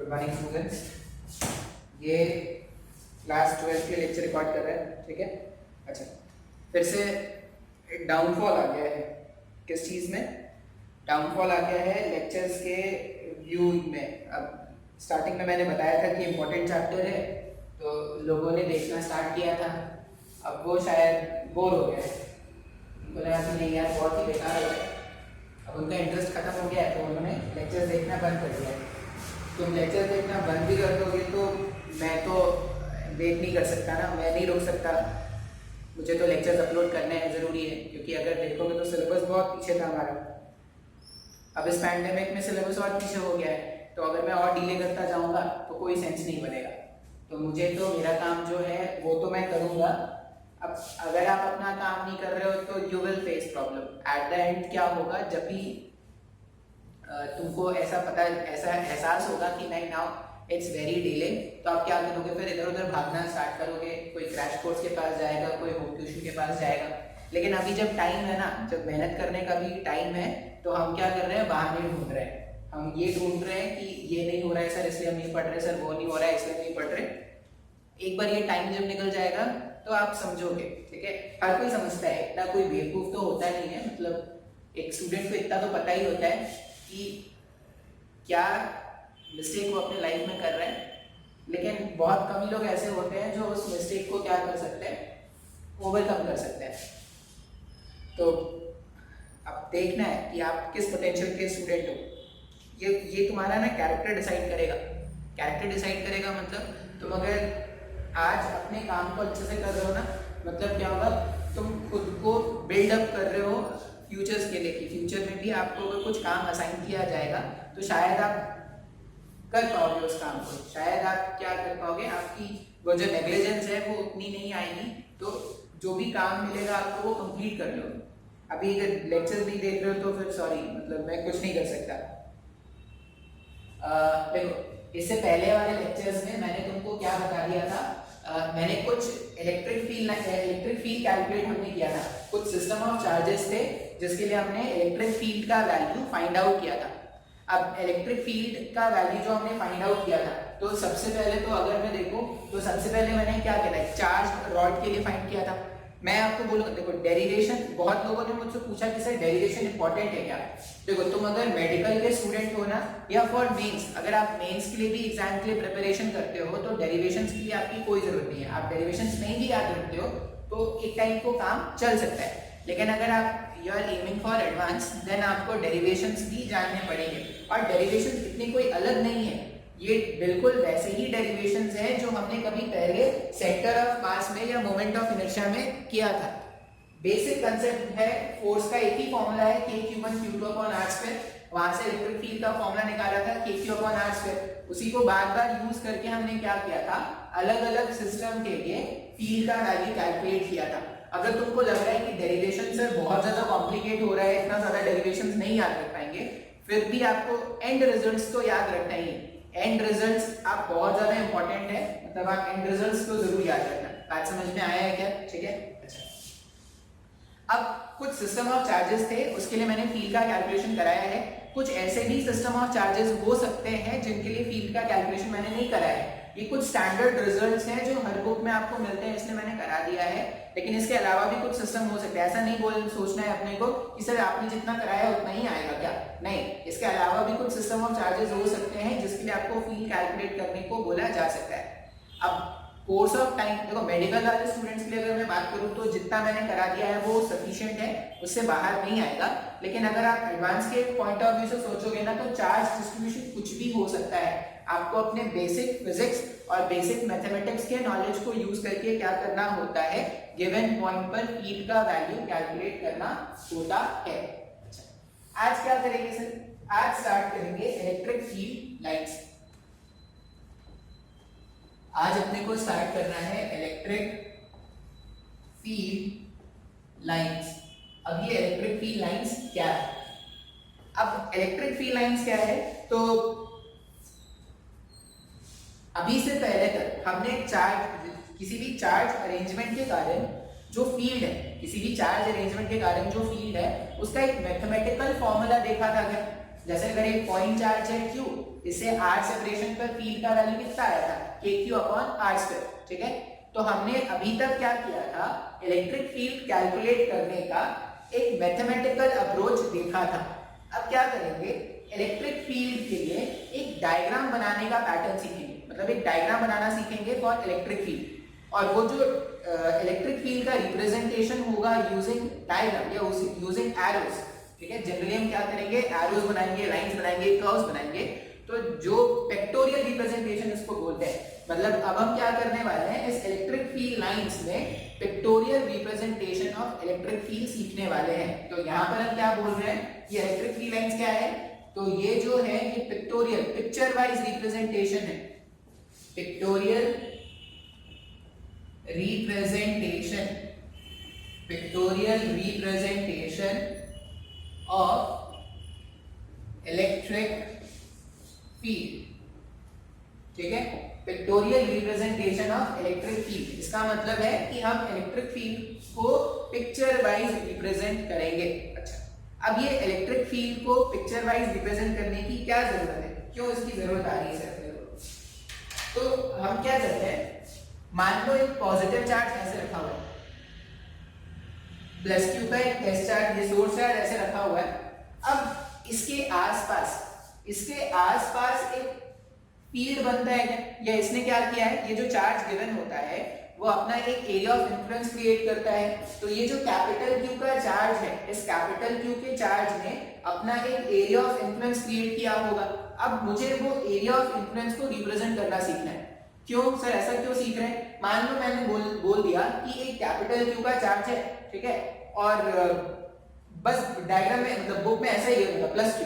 Good morning students. ये class 12 के lecture record कर रहे हैं, ठीक है। अच्छा, फिर से एक डाउनफॉल आ गया है। किस चीज़ में डाउनफॉल आ गया है? लेक्चर्स के व्यू में। अब स्टार्टिंग में मैंने बताया था कि इम्पोर्टेंट चैप्टर है, तो लोगों ने देखना स्टार्ट किया था। अब वो शायद बोर हो गए, उनको लगा कि नहीं यार बहुत ही बेकार हो गया। अब उनका इंटरेस्ट खत्म हो गया है, तो उन्होंने लेक्चर देखना बंद कर दिया है। तुम लेक्चर देखना बंद भी कर दोगे तो मैं तो वेट नहीं कर सकता ना, मैं नहीं रोक सकता। मुझे तो लेक्चर्स अपलोड करने हैं, ज़रूरी है, क्योंकि अगर देखोगे तो सिलेबस बहुत पीछे था हमारा। अब इस पैंडेमिक में सिलेबस और पीछे हो गया है, तो अगर मैं और डिले करता जाऊंगा तो कोई सेंस नहीं बनेगा। तो मुझे तो मेरा काम जो है वो तो मैं करूँगा। अब अगर आप अपना काम नहीं कर रहे हो तो you will face problem at the end. क्या होगा? जब भी तुमको ऐसा एहसास होगा कि नहीं नाउ इट्स वेरी डिले, तो आप क्या करोगे? फिर इधर उधर भागना स्टार्ट करोगे। कोई क्रैश कोर्स के पास जाएगा, कोई होम ट्यूशन के पास जाएगा। लेकिन अभी जब टाइम है ना, जब मेहनत करने का भी टाइम है, तो हम क्या कर रहे हैं? बहाने ढूंढ रहे हैं। हम ये ढूंढ रहे हैं कि ये नहीं हो रहा है सर इसलिए हम नहीं पढ़ रहे, सर वो नहीं हो रहा है इसलिए नहीं पढ़ रहे। एक बार ये टाइम जब निकल जाएगा तो आप समझोगे, ठीक है। हर कोई समझता है, इतना कोई बेवकूफ तो होता नहीं है। मतलब एक स्टूडेंट को इतना तो पता ही होता है कि क्या मिस्टेक वो अपने लाइफ में कर रहे हैं। लेकिन बहुत कम ही लोग ऐसे होते हैं जो उस मिस्टेक को क्या कर सकते हैं? ओवरकम कर सकते हैं। तो अब देखना है कि आप किस पोटेंशियल के स्टूडेंट हो। ये तुम्हारा ना कैरेक्टर डिसाइड करेगा। कैरेक्टर डिसाइड करेगा मतलब तुम अगर आज अपने काम को अच्छे से कर रहे हो ना, मतलब क्या होगा? तुम खुद को बिल्डअप कर रहे हो फ्यूचर्स के लिए, कि फ्यूचर में भी आपको अगर कुछ काम असाइन किया जाएगा तो शायद आप कर पाओगे उस काम को। शायद आप क्या कर पाओगे, आपकी वो जो नेग्लिजेंस है वो उतनी नहीं आएगी, तो जो भी काम मिलेगा आपको वो कंप्लीट कर लो। अभी अगर लेक्चर नहीं देख रहे हो तो फिर सॉरी, मतलब मैं कुछ नहीं कर सकता। देखो, इससे पहले वाले लेक्चर्स में मैंने तुमको क्या बता दिया था? मैंने कुछ इलेक्ट्रिक फील्ड कैलकुलेट हमने किया था। कुछ सिस्टम ऑफ चार्जेस थे जिसके लिए हमने इलेक्ट्रिक फील्ड का वैल्यू फाइंड आउट किया था। अब इलेक्ट्रिक फील्ड का वैल्यू जो हमने फाइंड आउट किया था, तो सबसे पहले तो अगर मैं देखूं तो सबसे पहले मैंने क्या किया था? चार्ज रॉड के लिए फाइंड किया था। मैं आपको बोलूंगा, देखो डेरिवेशन, बहुत लोगों ने मुझसे पूछा कि सर डेरिवेशन इंपॉर्टेंट है क्या? देखो, तुम अगर मेडिकल के स्टूडेंट हो ना, या फॉर मेंस, अगर आप मेंस के लिए भी एग्जाम के लिए प्रिपरेशन करते हो तो डेरिवेशंस के लिए आपकी कोई जरूरत नहीं है। आप डेरिवेशंस नहीं भी याद रखते हो तो एक टाइम को काम चल सकता है। लेकिन अगर आप you are aiming for advance, then आपको डेरिवेशंस भी जानने पड़ेंगे। और डेरिवेशंस इतनी कोई अलग नहीं है, ये बिल्कुल वैसे ही डेरिवेशंस हैं जो हमने कभी पहले सेंटर ऑफ मास में या मोमेंट ऑफ इनर्शिया में किया था। बेसिक कंसेप्ट है, फोर्स का एक ही फॉर्मूला है, Q1Q2/r²। वहां से इलेक्ट्रिक फील्ड का फॉर्मूला निकाला था KQ/r²। उसी को बार बार यूज करके हमने क्या किया था? अलग अलग सिस्टम के लिए फील्ड का वैल्यू कैलकुलेट किया था। अगर तुमको लग रहा है कि डेरिवेशन सर बहुत ज्यादा कॉम्प्लिकेट हो रहा है, इतना ज्यादा डेरिवेशंस नहीं याद रख पाएंगे, फिर भी आपको एंड रिजल्ट्स तो याद रखना ही। एंड रिजल्ट्स आप बहुत ज्यादा इंपॉर्टेंट है, मतलब आप एंड रिजल्ट्स को जरूर याद रखना। बात समझ में आया है क्या? ठीक है। अच्छा, अब कुछ सिस्टम ऑफ चार्जेस थे, उसके लिए मैंने फील्ड का कैलकुलेशन कराया है। कुछ ऐसे भी सिस्टम ऑफ चार्जेस हो सकते हैं जिनके लिए फील्ड का कैलकुलेशन मैंने नहीं कराया है। ये कुछ स्टैंडर्ड रिजल्ट्स हैं जो हर बुक में आपको मिलते हैं, इसलिए मैंने करा दिया है। लेकिन इसके अलावा भी कुछ सिस्टम हो सकते हैं। ऐसा नहीं सोचना है अपने को कि सर आपने जितना कराया उतना ही आएगा क्या? नहीं, इसके अलावा भी कुछ सिस्टम ऑफ चार्जेस हो सकते हैं जिसके लिए आपको फील्ड कैलकुलेट करने को बोला जा सकता है। अब कोर्स ऑफ टाइम, देखो मेडिकल वाले स्टूडेंट्स के लिए अगर मैं बात करूं तो जितना मैंने करा दिया है वो सफिशिएंट है, उससे बाहर नहीं आएगा। लेकिन अगर आप एडवांस के पॉइंट ऑफ व्यू से सोचोगे ना, तो चार्ज डिस्ट्रीब्यूशन कुछ भी हो सकता है। आपको अपने बेसिक फिजिक्स और बेसिक मैथमेटिक्स के नॉलेज को यूज करके क्या करना होता है? गिवन पॉइंट पर फील्ड का वैल्यू कैलकुलेट करना होता है। अच्छा, आज क्या करेंगे सर? आज स्टार्ट करेंगे इलेक्ट्रिक फील्ड लाइन्स। आज अपने को स्टार्ट करना है इलेक्ट्रिक फील्ड लाइंस। अब ये इलेक्ट्रिक फील्ड लाइंस क्या है? अब इलेक्ट्रिक फील्ड लाइंस क्या है? तो अभी से पहले तक हमने किसी भी चार्ज अरेंजमेंट के कारण जो फील्ड है, किसी भी चार्ज अरेंजमेंट के कारण जो फील्ड है, उसका एक मैथमेटिकल फॉर्मूला देखा था। जैसे अगर एक पॉइंट चार्ज है Q, इससे r सेपरेशन पर फील्ड का वैल्यू कितना आया था, KQ/r², ठीक है। तो हमने अभी तक क्या किया था, इलेक्ट्रिक फील्ड कैलकुलेट करने का एक मैथमेटिकल अप्रोच देखा था। अब क्या करेंगे, इलेक्ट्रिक फील्ड के लिए एक डायग्राम बनाने का पैटर्न सीखेंगे, मतलब एक डायग्राम बनाना सीखेंगे फॉर इलेक्ट्रिक फील्ड। और वो जो इलेक्ट्रिक फील्ड का रिप्रेजेंटेशन होगा यूजिंग डायग्राम या यूजिंग एरोस, ठीक है। जनरली हम क्या करेंगे, एरोस बनाएंगे, लाइंस बनाएंगे, कर्व्स बनाएंगे। तो जो पिक्टोरियल रिप्रेजेंटेशन इसको बोलते हैं, मतलब अब हम क्या करने वाले हैं, इस इलेक्ट्रिक फील्ड लाइंस में pictorial representation of electric field सीखने वाले हैं। तो यहाँ पर हम क्या बोल रहे हैं, ये इलेक्ट्रिक फील्ड लाइंस क्या है, तो ये जो है ये पिक्टोरियल पिक्चर वाइज रिप्रेजेंटेशन है, pictorial representation, pictorial representation of electric field, ठीक है। Pictorial representation of electric field, इसका मतलब है कि हम इलेक्ट्रिक फील्ड को पिक्चर वाइज रिप्रेजेंट करेंगे। अच्छा, अब ये इलेक्ट्रिक फील्ड को पिक्चर वाइज रिप्रेजेंट करने की क्या जरूरत है, क्यों इसकी जरूरत आ रही है सर? तो हम क्या करते हैं, मान लो एक पॉजिटिव चार्ज ऐसे रखा हुआ है, प्लस क्यू का एक टेस्ट चार्ज, ये सोर्स चार्ज ऐसे रखा हुआ है। अब इसके आसपास एक फील्ड बनता है क्या, या इसने क्या किया है, ये जो चार्ज गिवन होता है वो अपना एक एरिया ऑफ इन्फ्लुएंस क्रिएट करता है। तो ये जो कैपिटल Q का चार्ज है, इस कैपिटल Q के चार्ज ने अपना एक एरिया ऑफ इन्फ्लुएंस क्रिएट किया होगा। अब मुझे वो एरिया ऑफ इन्फ्लुएंस को रिप्रेजेंट करना सीखना है। क्यों सर, ऐसा क्यों सीख रहे हैं? मान लो मैंने बोल दिया कि एक कैपिटल Q का चार्ज है, ठीक है, और बस डायग्राम में मतलब बुक में ऐसा ही है प्लस Q,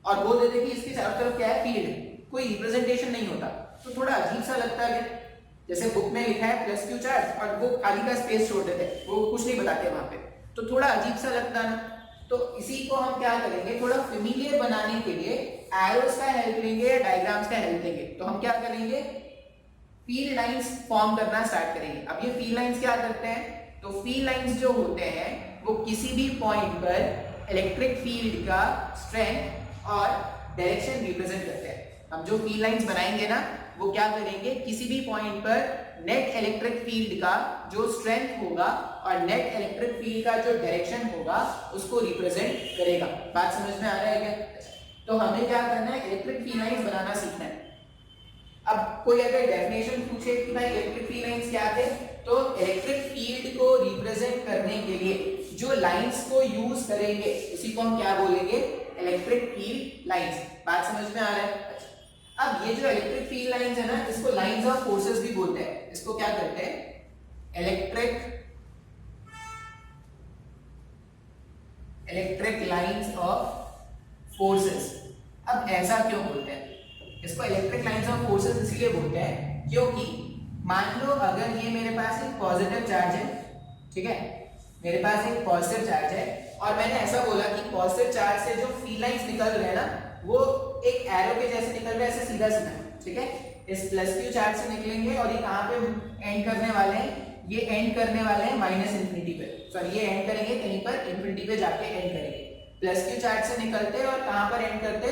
और बोल देते कि इसके चारों तरफ क्या है, फील्ड है, कोई रिप्रेजेंटेशन नहीं होता, तो थोड़ा अजीब सा लगता है। जैसे बुक में लिखा है प्लस Q चार्ज और वो खाली का स्पेस छोड़ देते हैं, वो कुछ नहीं बताते वहां पे, तो थोड़ा अजीब सा लगता है ना। तो इसी को हम क्या करेंगे, थोड़ा फेमिलियर बनाने के लिए एरोस का हेल्प लेंगे या डायग्राम्स का हेल्प लेंगे। तो हम क्या करेंगे, फील्ड लाइंस फॉर्म करना स्टार्ट करेंगे। अब ये फील्ड लाइंस क्या करते हैं, तो फील्ड लाइंस जो होते हैं वो किसी भी पॉइंट पर इलेक्ट्रिक फील्ड का स्ट्रेंथ और डायरेक्शन रिप्रेजेंट करते हैं। हम जो फील्ड लाइंस बनाएंगे ना, वो क्या करेंगे, किसी भी पॉइंट पर नेट इलेक्ट्रिक फील्ड का जो स्ट्रेंथ होगा और नेट इलेक्ट्रिक फील्ड का जो डायरेक्शन होगा उसको रिप्रेजेंट करेगा। बात समझ में आ रहा है क्या? तो हमें क्या करना है, इलेक्ट्रिक फील्ड लाइंस बनाना सीखना है। अब कोई अगर डेफिनेशन पूछे कि भाई इलेक्ट्रिक फील्ड लाइंस क्या थे, तो इलेक्ट्रिक फील्ड को रिप्रेजेंट करने के लिए जो लाइंस को यूज करेंगे उसी को हम क्या बोलेंगे, इलेक्ट्रिक फील्ड लाइंस। बात समझ में आ रहा है? अब ये जो इलेक्ट्रिक फील्ड लाइंस है ना, इसको लाइंस ऑफ फोर्सेस भी बोलते हैं। इसको क्या कहते हैं, इलेक्ट्रिक लाइंस ऑफ फोर्सेस। अब ऐसा क्यों बोलते हैं इसको, इलेक्ट्रिक लाइंस ऑफ फोर्सेस इसलिए बोलते हैं क्योंकि मान लो अगर ये मेरे पास एक पॉजिटिव चार्ज है, ठीक है, मेरे पास एक पॉजिटिव चार्ज है और मैंने ऐसा बोला कि पॉजिटिव चार्ज से जो फील्ड लाइंस निकल रहे हैं ना, वो एक एरो के जैसे निकल रहे हैं, ऐसे सीधा सीधा, ठीक है। इस प्लस Q चार्ज से निकलेंगे और ये कहां पे एंड करने वाले हैं, ये एंड करने वाले हैं माइनस इंफिनिटी पे, सॉरी ये एंड करेंगे कहीं पर इंफिनिटी पे जाके एंड करेंगे। प्लस Q चार्ज से निकलते हैं और कहां पर एंड करते,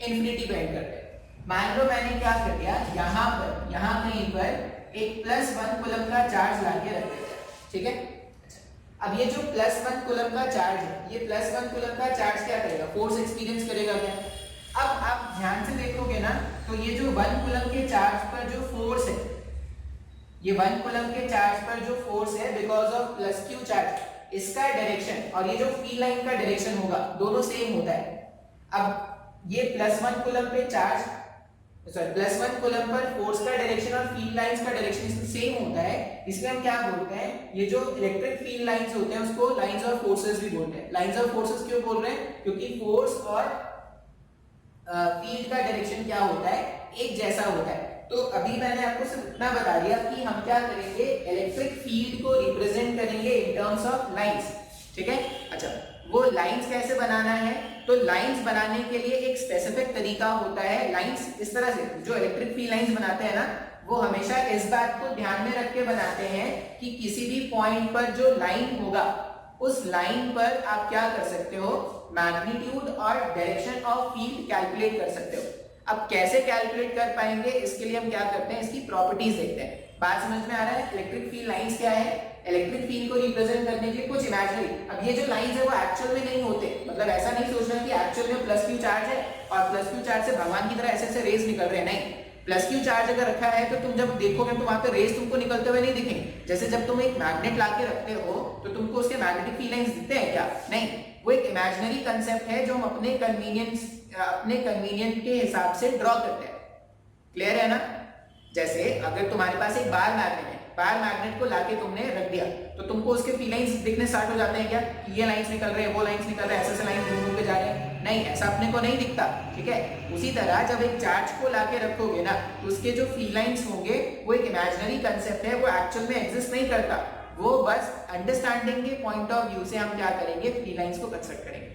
इंफिनिटी पे एंड करते हैं। मान लो मैंने क्या कर दिया, यहाँ कहीं पर एक +1 कूलम का चार्ज लाके रख देते हैं, ठीक है। अब ये जो +1 कूलम का चार्ज है, ये +1 कूलम का चार्ज क्या करेगा, फोर्स एक्सपीरियंस करेगा क्या? अब आप ध्यान से देखोगे ना, तो ये जो 1 कूलम के चार्ज पर जो फोर्स है, ये 1 कूलम के चार्ज पर जो फोर्स है बिकॉज ऑफ +Q चार्ज, इसका डायरेक्शन और ये जो फील्ड लाइन का डायरेक्शन होगा दोनों सेम होता है। अब ये +1 कूलम पे charge, sorry +1 coulomb per force का डायरेक्शन और फील्ड लाइंस का डायरेक्शन सेम होता है, इसलिए हम क्या बोलते हैं, ये जो इलेक्ट्रिक फील्ड लाइंस होते हैं उसको लाइंस ऑफ फोर्सेस भी बोलते हैं। लाइंस ऑफ फोर्सेस क्यों बोल रहे हैं, क्योंकि फोर्स और फील्ड का डायरेक्शन क्या होता है, एक जैसा होता है। तो अभी मैंने आपको सिर्फ इतना बता दिया कि हम क्या करेंगे, इलेक्ट्रिक फील्ड को रिप्रेजेंट करेंगे इन टर्म्स ऑफ लाइंस, ठीक है। अच्छा, वो लाइंस कैसे बनाना है, तो लाइंस बनाने के लिए एक स्पेसिफिक तरीका होता है। लाइंस इस तरह से, जो इलेक्ट्रिक फील्ड लाइंस बनाते हैं ना, वो हमेशा इस बात को ध्यान में रख के बनाते हैं कि किसी भी पॉइंट पर जो लाइन होगा, उस लाइन पर आप क्या कर सकते हो, मैग्नीट्यूड और डायरेक्शन ऑफ फील्ड कैलकुलेट कर सकते हो। अब कैसे कैलकुलेट कर पाएंगे, इसके लिए हम क्या करते हैं, इसकी प्रॉपर्टीज देखते हैं। बात समझ में आ रहा है? इलेक्ट्रिक फील्ड लाइंस क्या है? इलेक्ट्रिक फील्ड को रिप्रेजेंट करने के लिए कुछ इमेजिनरी, अब ये जो लाइंस है वो एक्चुअल में नहीं होते, मतलब ऐसा नहीं सोचना कि एक्चुअल में प्लस क्यू चार्ज है और प्लस क्यू चार्ज से भगवान की तरह ऐसे ऐसे रेज निकल रहे हैं, नहीं। प्लस क्यू चार्ज अगर रखा है तो तुम जब देखोगे तो वहां पे रेज तुमको निकलते हुए नहीं दिखेंगे। जैसे जब तुम एक मैग्नेट लाके रखते हो तो तुमको उसके मैग्नेटिक फील्ड लाइंस दिखते हैं क्या? नहीं, वो एक इमेजिनरी कंसेप्ट है जो हम अपने कन्वीनियंट के हिसाब से ड्रॉ करते हैं। क्लियर है ना? जैसे अगर तुम्हारे पास एक बार मैग्नेट है, बार मैग्नेट को लाके तुमने रख दिया तो तुमको उसके फील्ड लाइंस दिखने स्टार्ट हो जाते हैं क्या? ये लाइंस निकल रहे हैं, वो लाइंस निकल रहे हैं, ऐसे लाइंस घूम के जा रहे हैं, नहीं, ऐसा अपने को नहीं दिखता। ठीक है, उसी तरह जब एक चार्ज को लाके रखोगे ना तो उसके जो फील्ड लाइंस होंगे वो एक इमेजिनरी कंसेप्ट है, वो एक्चुअल में एग्जिस्ट नहीं करता, वो बस अंडरस्टैंडिंग के पॉइंट ऑफ व्यू से हम क्या करेंगे, फील्ड लाइंस को कंस्ट्रक्ट करेंगे।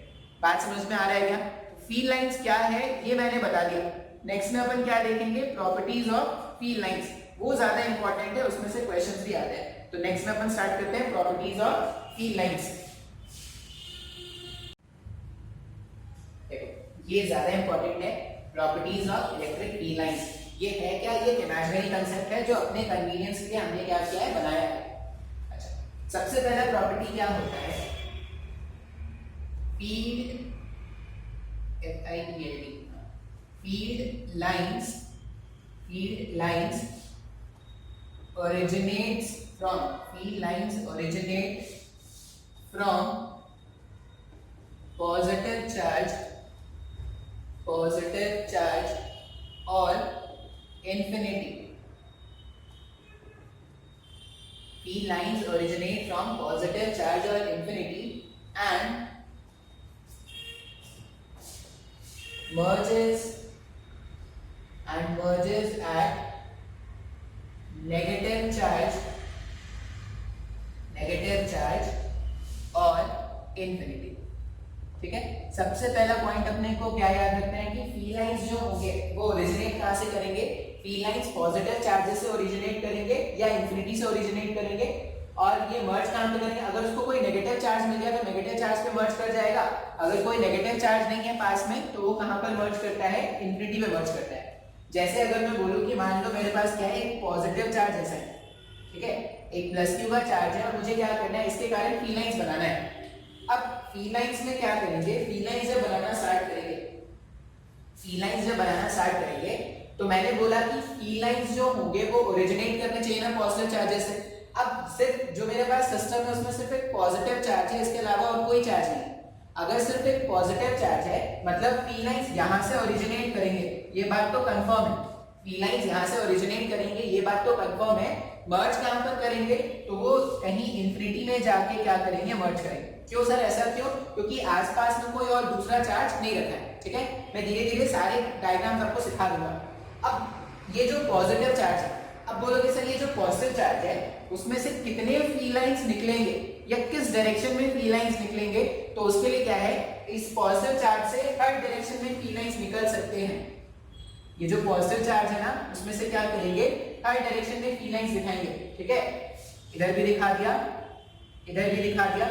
बात समझ में आ रहा है क्या? फील्ड लाइंस क्या है ये मैंने बता दिया। नेक्स्ट में अपन क्या देखेंगे, प्रॉपर्टीज ऑफ फील्ड लाइंस, वो ज्यादा इंपॉर्टेंट है, उसमें से क्वेश्चंस भी आते हैं। तो नेक्स्ट में अपन स्टार्ट करते हैं प्रॉपर्टीज ऑफ फील्ड लाइंस। देखो ये ज्यादा इंपॉर्टेंट है, properties of electric field lines. ये है क्या? ये इमेजिनरी कंसेप्ट है जो अपने कन्वीनियंस के लिए हमने क्या किया है, बनाया है। अच्छा, सबसे पहला प्रॉपर्टी क्या होता है, field field lines originates from positive charge or infinity. Field lines originate from positive charge or infinity and merges at negative charge और infinity। ठीक है, सबसे पहला पॉइंट अपने को क्या याद रखना है कि फील्ड लाइंस जो होंगे वो ओरिजिनेट कहां से करेंगे, फील्ड लाइंस पॉजिटिव चार्जेस से ओरिजिनेट करेंगे या इंफिनिटी से ओरिजिनेट करेंगे, और ये मर्ज कहां पे करेंगे, अगर उसको कोई नेगेटिव चार्ज मिल गया तो नेगेटिव चार्ज पे मर्ज कर जाएगा, अगर कोई नेगेटिव चार्ज नहीं है पास में तो वो कहां पर मर्ज करता है, इंफिनिटी में मर्ज करता है। जैसे अगर मैं बोलूं कि मान लो मेरे पास क्या है, एक पॉजिटिव चार्ज ऐसा है, ठीक है, एक प्लस क्यू का चार्ज है और मुझे क्या करना है, इसके कारण फील्ड लाइंस बनाना है। अब फील्ड लाइंस में क्या करेंगे, फील्ड लाइंस जब बनाना स्टार्ट करेंगे तो मैंने बोला कि फील्ड लाइंस जो होंगे वो ओरिजिनेट करने चाहिए ना पॉजिटिव चार्जेस से। अब सिर्फ जो मेरे पास सिस्टम है उसमें सिर्फ एक पॉजिटिव चार्ज है, इसके अलावा और कोई चार्ज नहीं। अगर सिर्फ एक पॉजिटिव चार्ज है मतलब फील्ड लाइंस यहां से ओरिजिनेट करेंगे, ये बात तो कंफर्म है, फील्ड लाइंस यहां से ओरिजिनेट करेंगे, ये बात तो कंफर्म है। मर्ज कहां पर करेंगे, तो वो कहीं इंफिनिटी में जाके क्या करेंगे, मर्ज करेंगे। क्यों सर, ऐसा क्यों? क्योंकि आसपास में कोई और दूसरा चार्ज नहीं रखा है। ठीक है, मैं धीरे धीरे सारे डायग्राम आपको सिखा दूंगा। अब ये जो पॉजिटिव चार्ज है, अब बोलोगे सर ये जो पॉजिटिव चार्ज है उसमें से कितने फील्ड लाइंस निकलेंगे या किस डायरेक्शन में फील्ड लाइंस निकलेंगे, तो उसके लिए क्या है, इस पॉजिटिव चार्ज से हर डायरेक्शन में फील्ड लाइंस निकल सकते हैं। ये जो पॉजिटिव चार्ज है ना उसमें से क्या करेंगे, हर डायरेक्शन में फील्ड लाइंस दिखाएंगे। ठीक है, इधर भी दिखा दिया, इधर भी दिखा दिया,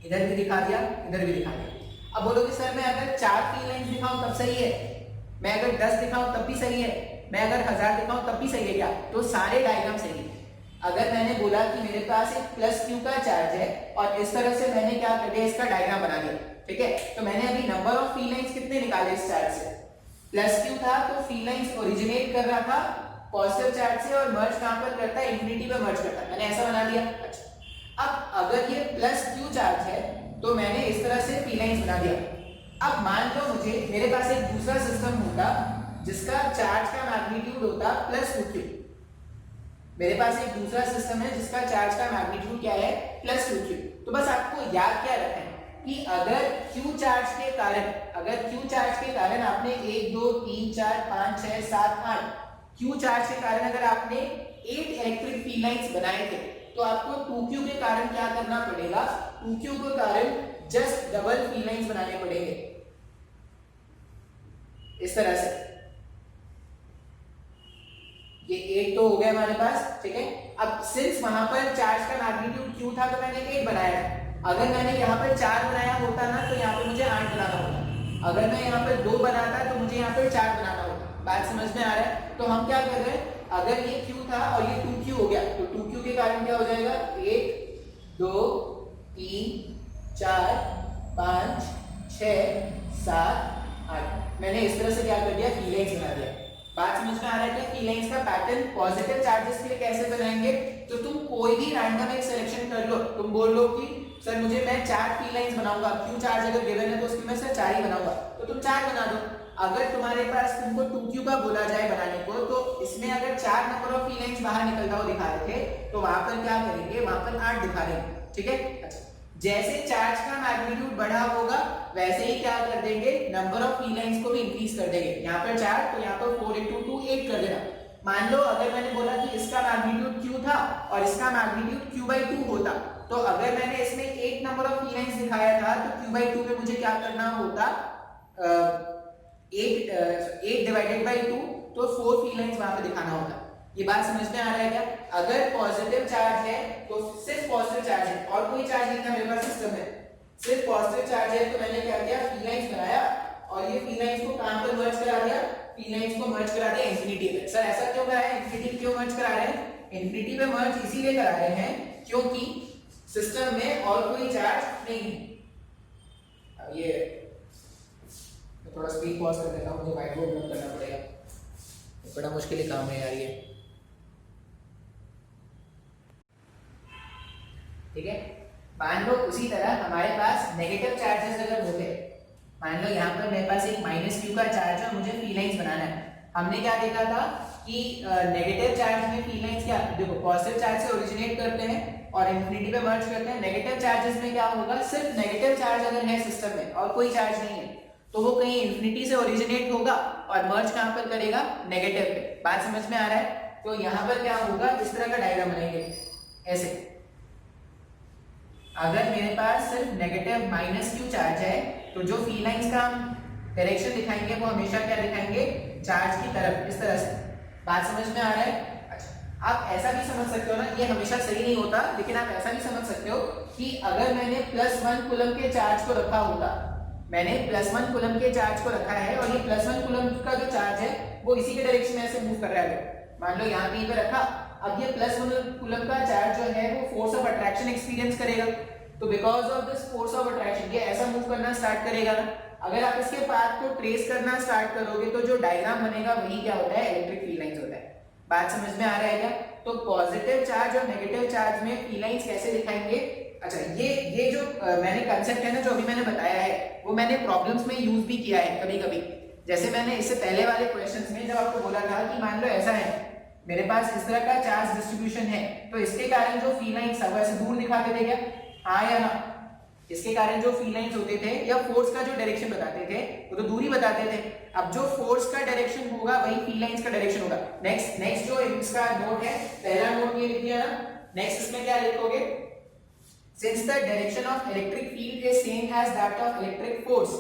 इधर भी दिखा दिया, इधर भी दिखा दिया। अब बोलोगे सर मैं अगर 4 फील्ड लाइंस दिखाऊं तब सही है, मैं अगर 10 दिखाऊं तब भी सही है, मैं अगर 1000 दिखाऊं तब भी सही है क्या? तो सारे डायग्राम सही है। अगर मैंने बोला कि मेरे पास एक प्लस क्यू का चार्ज है और इस तरह से मैंने क्या कर दिया, इसका डायग्राम बना दिया। ठीक है, तो मैंने अभी नंबर ऑफ फील्ड लाइंस कितने निकाले इस चार्ज से, प्लस क्यू था तो फील्ड लाइंस ओरिजिनेट कर रहा था पॉजिटिव चार्ज से और मर्ज कहां पर करता है, इंफिनिटी पे मर्ज करता है, मैंने ऐसा बना दिया। अच्छा, अब अगर ये प्लस क्यू चार्ज है तो मैंने इस तरह से फील्ड लाइंस बना दिया। अब मान लो मुझे मेरे पास एक दूसरा सिस्टम होता जिसका चार्ज का मैग्नीट्यूड होता प्लस क्यू, मेरे पास एक दूसरा सिस्टम है जिसका चार्ज का मैग्नीट्यूड क्या है, प्लस क्यू। तो बस आपको याद क्या रखना है कि अगर Q चार्ज के कारण आपने 1 2 3 4 5 6 7 8 Q चार्ज के कारण अगर आपने 8 इलेक्ट्रिक फील्ड लाइंस बनाए थे तो आपको 2Q के कारण क्या करना पड़ेगा, 2Q के कारण जस्ट डबल फील्ड लाइंस बनाने पड़ेंगे इस तरह से। ये 8 तो हो गया हमारे पास। ठीक है, अब सिंस वहां पर चार्ज का मैग्नीट्यूड Q था तो मैंने 8 बनाया है, अगर मैंने यहाँ पर 4 बनाया होता ना तो यहाँ पे मुझे 8 बनाना होता, अगर मैं यहाँ पर 2 बनाता तो मुझे यहाँ पर 4 बनाना होता। बात समझ में आ रहा है? तो हम क्या कर रहे हैं, अगर ये Q था और ये 2Q हो गया तो 2Q के कारण क्या हो जाएगा, 1 2 3 4 5 6 7 8। मैंने इस तरह से क्या कर दिया, की लाइंस बना दिया। बात समझ में आ रहा है क्या? की लाइंस का पैटर्न पॉजिटिव चार्जेस के लिए कैसे बनाएंगे, तो तुम कोई भी रैंडम एक सिलेक्शन कर लो, तुम बोल लो कि सर मुझे मैं 4 की लाइंस बनाऊंगा, Q चार्ज अगर गिवन है तो उसकी मैं सर 4 ही बनाऊंगा, तो तुम 4 बना दो। अगर तुम्हारे पास तुमको 2Q का बोला जाए बनाने को, तो इसमें अगर 4 नंबर ऑफ की लाइंस बाहर निकलता हुआ दिखा रहे थे तो वहां पर क्या करेंगे, वहां पर 8 दिखा देंगे, ठीक है। अच्छा, जैसे चार्ज का मैग्नीट्यूड बढ़ा होगा वैसे ही क्या कर देंगे, नंबर ऑफ की लाइंस को भी इंक्रीज कर देंगे। यहाँ पर 4 तो यहाँ पर 4 into 2 8 कर देना। मान लो अगर मैंने बोला कि इसका मैग्नीट्यूड Q था और इसका मैग्नीट्यूड Q/2 होता, तो अगर मैंने इसमें 8 नंबर ऑफ की लाइंस दिखाया था तो Q/2 में मुझे क्या करना होता, 8 डिवाइडेड बाई 2, तो 4 की लाइंस वहां पे दिखाना होता। ये बात समझ में आ रहा है क्या? अगर पॉजिटिव चार्ज है तो सिर्फ पॉजिटिव चार्ज है और कोई चार्ज नहीं था मेरे पास सिस्टम में, सिर्फ पॉजिटिव चार्ज है, तो मैंने क्या किया, की लाइंस बनाया और ये की लाइंस को कहां पर मर्ज करा दिया, की लाइंस को मर्ज करा दिया इंफिनिटी पे। सर ऐसा क्यों करा है, इंफिनिटी क्यों मर्ज करा रहे हैं? इंफिनिटी पे मर्ज इसीलिए करा रहे हैं क्योंकि सिस्टम में और कोई चार्ज नहीं है। अब ये थोड़ा स्पीड पॉज कर देता हूं, मुझे व्हाइट बोर्ड बंद करना पड़ेगा, बड़ा मुश्किल काम है यार ये, ठीक है। मान लो उसी तरह हमारे पास नेगेटिव चार्जेस अगर होते, मान लो यहाँ पर मेरे पास एक -Q का चार्ज है, मुझे फी लाइंस बनाना है। हमने क्या देखा था कि नेगेटिव चार्ज में फी लाइंस क्या, देखो पॉजिटिव चार्ज से ओरिजिनेट करते हैं और इंफिनिटी पे मर्ज करते हैं। नेगेटिव चार्जेस में क्या होगा, सिर्फ नेगेटिव चार्ज अगर है सिस्टम में और कोई चार्ज नहीं है तो वो कहीं इंफिनिटी से ओरिजिनेट होगा और मर्ज कहां पर करेगा, नेगेटिव पे। बात समझ में आ रहा है? तो यहाँ पर क्या होगा, इस तरह का डायग्राम बनाएंगे ऐसे। अगर मेरे पास सिर्फ नेगेटिव -Q चार्ज है तो जो फी लाइंस का हम डायरेक्शन दिखाएंगे वो हमेशा क्या दिखाएंगे, चार्ज की तरफ, इस तरह से। बात समझ में आ रहा है? अच्छा, आप ऐसा भी समझ सकते हो ना, ये हमेशा सही नहीं होता, लेकिन आप ऐसा भी समझ सकते हो कि अगर मैंने +1 कूलम के चार्ज को रखा होता, मैंने +1 कूलम के चार्ज को रखा है और ये +1 कूलम का जो चार्ज है वो इसी के डायरेक्शन में ऐसे मूव कर रहा है। मान लो यहाँ पे रखा, अब ये +1 कूलम का चार्ज जो है वो फोर्स ऑफ अट्रैक्शन एक्सपीरियंस करेगा, तो because of this force of attraction ये ऐसा मूव करना स्टार्ट करेगा ना। अगर आप इसके पाथ को ट्रेस करना स्टार्ट करोगे तो जो डायग्राम बनेगा वही क्या होता है, इलेक्ट्रिक फील्ड लाइंस होता है। बात समझ में आ रहा है क्या? तो पॉजिटिव चार्ज और नेगेटिव चार्ज में फील्ड लाइंस कैसे दिखाएंगे? अच्छा, ये जो मैंने कांसेप्ट है ना, जो अभी मैंने बताया है, वो मैंने प्रॉब्लम्स में यूज भी किया है कभी कभी। जैसे मैंने इससे पहले वाले क्वेश्चंस में जब आपको बोला था कि मान लो ऐसा है, मेरे पास इस तरह का चार्ज डिस्ट्रीब्यूशन है, तो इसके कारण जो फील्ड लाइंस है वो ऐसे दूर दिखाते थे क्या, हाँ या ना? इसके कारण जो फील्ड लाइंस होते थे या फोर्स का जो डायरेक्शन बताते थे वो तो दूरी बताते थे। अब जो फोर्स का डायरेक्शन होगा वही फील्ड लाइंस का डायरेक्शन होगा। नेक्स्ट जो इसका नोट है, पहला नोट ये लिख दिया ना, नेक्स्ट इसमें क्या लिखोगे, since the direction of electric field is same as that of electric force।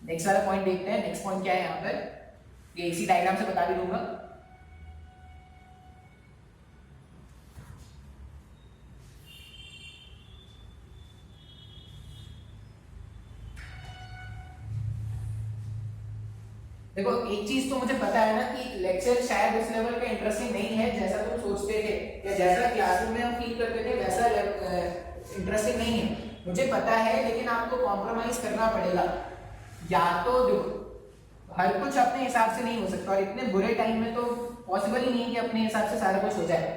Next वाला पॉइंट देखते हैं, नेक्स्ट पॉइंट क्या है यहाँ पर, ये इसी डायग्राम से बता भी दूंगा। देखो एक चीज तो मुझे पता है ना कि लेक्चर शायद उस लेवल पे इंटरेस्टिंग नहीं है जैसा तुम सोचते थे, या जैसा क्लासरूम में हम फील करते थे वैसा इंटरेस्टिंग नहीं है, मुझे पता है, लेकिन आपको कॉम्प्रोमाइज करना पड़ेगा। या तो देखो हर कुछ अपने हिसाब से नहीं हो सकता और इतने बुरे टाइम में तो पॉसिबल ही नहीं है कि अपने हिसाब से सारा कुछ हो जाए।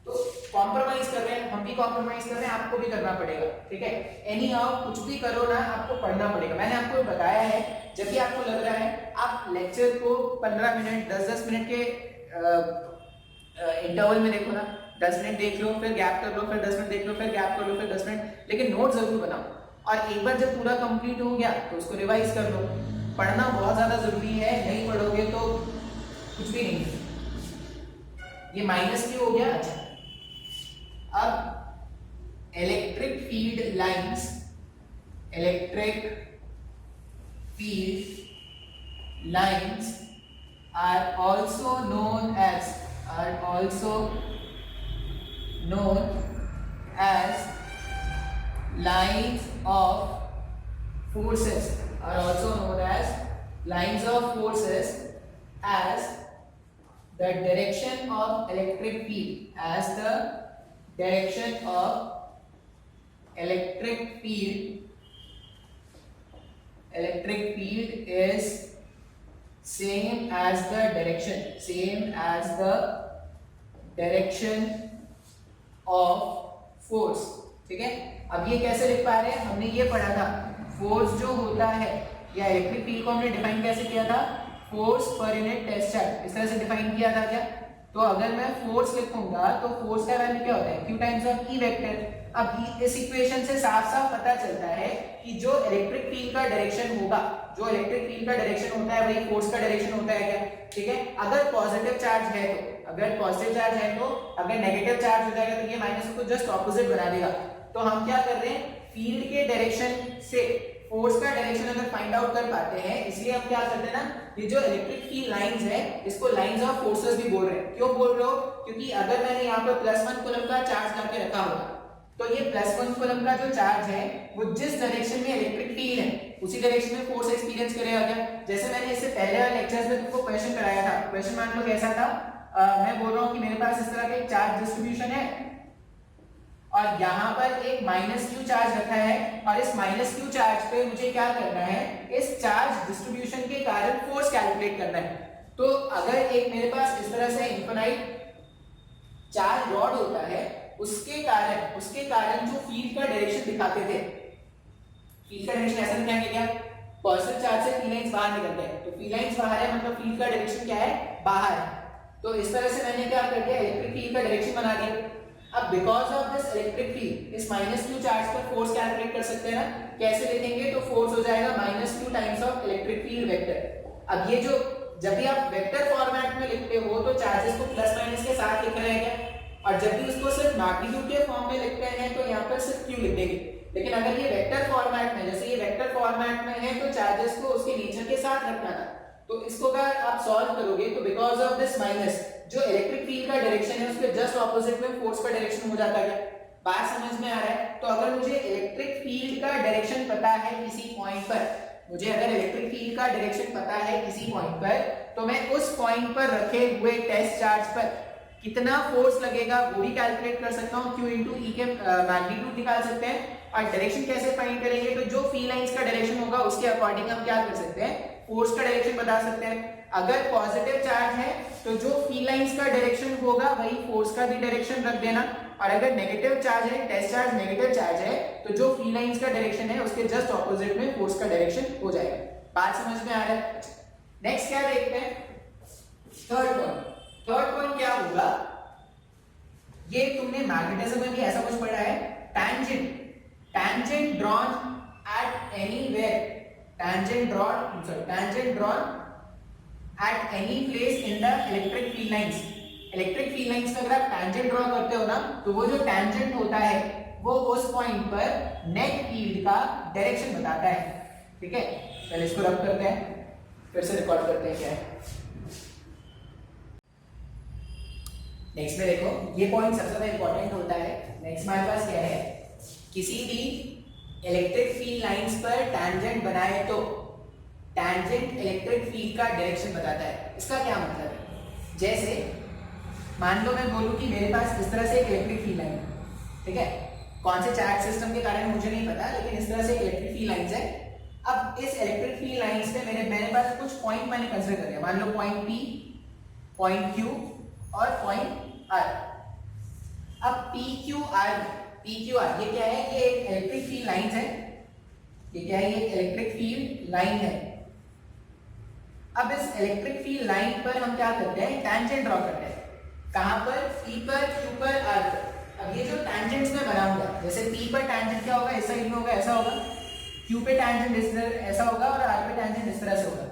तो कॉम्प्रोमाइज कर रहे हैं, हम भी कॉम्प्रोमाइज कर रहे हैं, आपको भी करना पड़ेगा, ठीक है। एनी हाउ कुछ भी करो ना, आपको पढ़ना पड़ेगा। मैंने आपको बताया है, जब भी आपको लग रहा है आप लेक्चर को 15 मिनट 10-10 मिनट के इंटरवल में देखो ना, 10 मिनट देख लो, फिर गैप कर लो, फिर 10 मिनट देख लो, फिर गैप कर लो, फिर 10 मिनट, लेकिन नोट जरूर बनाओ। और एक बार जब पूरा कंप्लीट हो गया तो उसको रिवाइज कर लो। पढ़ना बहुत ज्यादा जरूरी है, नहीं पढ़ोगे तो कुछ भी नहीं। ये -Q हो गया। अच्छा, अब electric field lines, electric field lines are also known as lines of forces are also known as lines of forces as the direction of electric field as the direction of electric field is same as the direction of force. ठीक है, अब ये कैसे लिख पा रहे हैं, हमने ये पढ़ा था फोर्स जो होता है या इलेक्ट्रिक फील्ड को हमने डिफाइन कैसे किया था, force per unit test charge, इस तरह से डिफाइन किया था क्या। तो अगर मैं फोर्स लिखूंगा तो फोर्स का वैल्यू क्या होता है, q times of E vector. अब इस इक्वेशन से साफ साफ पता चलता है कि जो इलेक्ट्रिक फील्ड का डायरेक्शन होगा, जो इलेक्ट्रिक फील्ड का डायरेक्शन होता है वही फोर्स का डायरेक्शन होता है क्या। ठीक है, अगर पॉजिटिव चार्ज है तो, अगर पॉजिटिव चार्ज है तो, अगर नेगेटिव चार्ज हो जाएगा तो ये माइनस को जस्ट ऑपोजिट बना देगा। तो हम क्या कर रहे हैं, फील्ड के डायरेक्शन से फोर्स का डायरेक्शन अगर फाइंड आउट कर पाते हैं, इसलिए हम क्या करते हैं ना, ये जो इलेक्ट्रिक फील्ड लाइंस है इसको लाइंस ऑफ फोर्सेस भी बोल रहे हैं। क्यों बोल रहे हो, क्योंकि अगर मैंने यहाँ पर +1 कूलम का चार्ज लाके रखा होगा तो ये +1 कूलम का जो चार्ज है वो जिस डायरेक्शन में इलेक्ट्रिक फील्ड है उसी डायरेक्शन में फोर्स एक्सपीरियंस करेगा क्या। जैसे मैंने इससे पहले वाले लेक्चर्स में तुमको क्वेश्चन कराया था, क्वेश्चन मान लो कैसा था, मैं बोल रहा हूँ कि मेरे पास इस तरह का एक चार्ज डिस्ट्रीब्यूशन है और यहाँ पर एक -q चार्ज रखा है और इस -q चार्ज पे मुझे क्या करना है, इस चार्ज डिस्ट्रीब्यूशन के कारण फोर्स कैलकुलेट करना है। तो अगर एक मेरे पास इस तरह से इनफिनाइट चार्ज रॉड होता है, उसके कारण जो फील्ड का डायरेक्शन दिखाते थे, फील्ड का डायरेक्शन ऐसा दिखाएंगे क्या, पॉजिटिव चार्ज से फील्ड लाइंस बाहर निकलते हैं, तो फील्ड लाइंस बाहर है मतलब फील्ड का डायरेक्शन क्या है, बाहर है। तो इस तरह से मैंने क्या कर दिया, इलेक्ट्रिक फील्ड का डायरेक्शन बना दिया। अब because of this electric field इस -q चार्ज पर फोर्स कैलकुलेट कर सकते हैं ना, कैसे लिखेंगे, तो फोर्स हो जाएगा -q times of electric field vector. अब ये जो जब भी आप वेक्टर फॉर्मेट में लिखते हो तो चार्जेस को प्लस माइनस के साथ लिख रहे हैं क्या, और जब भी उसको सिर्फ मैग्नीट्यूड के फॉर्म में लिखते हैं तो यहाँ पर सिर्फ q लिख देंगे। लेकिन अगर ये वेक्टर फॉर्मेट में, जैसे ये वेक्टर फॉर्मेट में है तो चार्जेस को उसके नेचर के साथ रखना था। तो इसको अगर आप सॉल्व करोगे तो बिकॉज ऑफ दिस माइनस जो इलेक्ट्रिक फील्ड का डायरेक्शन है उसके जस्ट ऑपोजिट में फोर्स का डायरेक्शन हो जाता है। बात समझ में आ रहा है। तो अगर मुझे इलेक्ट्रिक फील्ड का डायरेक्शन पता है किसी पॉइंट पर, मुझे अगर इलेक्ट्रिक फील्ड का डायरेक्शन पता है किसी पॉइंट पर, तो मैं उस पॉइंट पर रखे हुए टेस्ट चार्ज पर कितना फोर्स लगेगा वो भी कैलकुलेट कर सकता हूँ, q into e के मैग्नीट्यूड निकाल सकते हैं। और डायरेक्शन कैसे फाइंड करेंगे, तो जो फील्ड लाइंस का डायरेक्शन होगा उसके अकॉर्डिंग हम क्या कर सकते हैं, फोर्स का डायरेक्शन बता सकते हैं। अगर पॉजिटिव चार्ज है तो जो फील्ड लाइंस का डायरेक्शन होगा वही फोर्स का भी डायरेक्शन रख देना, और अगर नेगेटिव चार्ज है, टेस्ट चार्ज नेगेटिव चार्ज है, तो जो फील्ड लाइंस का डायरेक्शन है उसके जस्ट ऑपोजिट में फोर्स का डायरेक्शन हो जाएगा। बात समझ में आ रहा है। नेक्स्ट क्या देखते हैं, थर्ड पॉइंट क्या होगा, ये तुमने मैग्नेटिज्म में भी ऐसा कुछ पढ़ा है, tangent drawn at anywhere, tangent drawn at any place in the electric field lines। Electric field lines में अगर आप tangent ड्रॉ करते हो ना, तो वो जो tangent होता है वो उस पॉइंट पर नेट फील्ड का डायरेक्शन बताता है। ठीक है, पहले इसको रब करते हैं, फिर से रिकॉर्ड करते हैं क्या है। नेक्स्ट में देखो, ये पॉइंट सबसे ज्यादा इंपॉर्टेंट होता है। नेक्स्ट हमारे पास क्या है, किसी भी इलेक्ट्रिक फील्ड लाइंस पर टैंजेंट बनाए तो टैंजेंट इलेक्ट्रिक फील्ड का डायरेक्शन बताता है। इसका क्या मतलब है, जैसे मान लो मैं बोलूं कि मेरे पास इस तरह से एक इलेक्ट्रिक फील्ड लाइन है, ठीक है, कौन से चार्ज सिस्टम के कारण मुझे नहीं पता, लेकिन इस तरह से इलेक्ट्रिक फील्ड लाइंस है। अब इस इलेक्ट्रिक फील्ड लाइंस पे मेरे पास कुछ पॉइंट मैंने कंसीडर कर लिया, मान लो पॉइंट P, पॉइंट Q और पॉइंट R। अब PQR ये क्या है, ये एक इलेक्ट्रिक फील्ड लाइंस है, ये क्या है, ये इलेक्ट्रिक फील्ड लाइन है। अब इस इलेक्ट्रिक फील्ड लाइन पर हम क्या करते हैं, टैंजेंट ड्रॉ करते हैं। कहां पर, P पर, Q पर, R पर। अब ये जो टैंजेंट्स में बनाऊंगा, जैसे P पर टैंजेंट क्या होगा, इस साइड में होगा, ऐसा होगा, Q पे टैंजेंट इस तरह ऐसा होगा और R पे टैंजेंट इस तरह से होगा।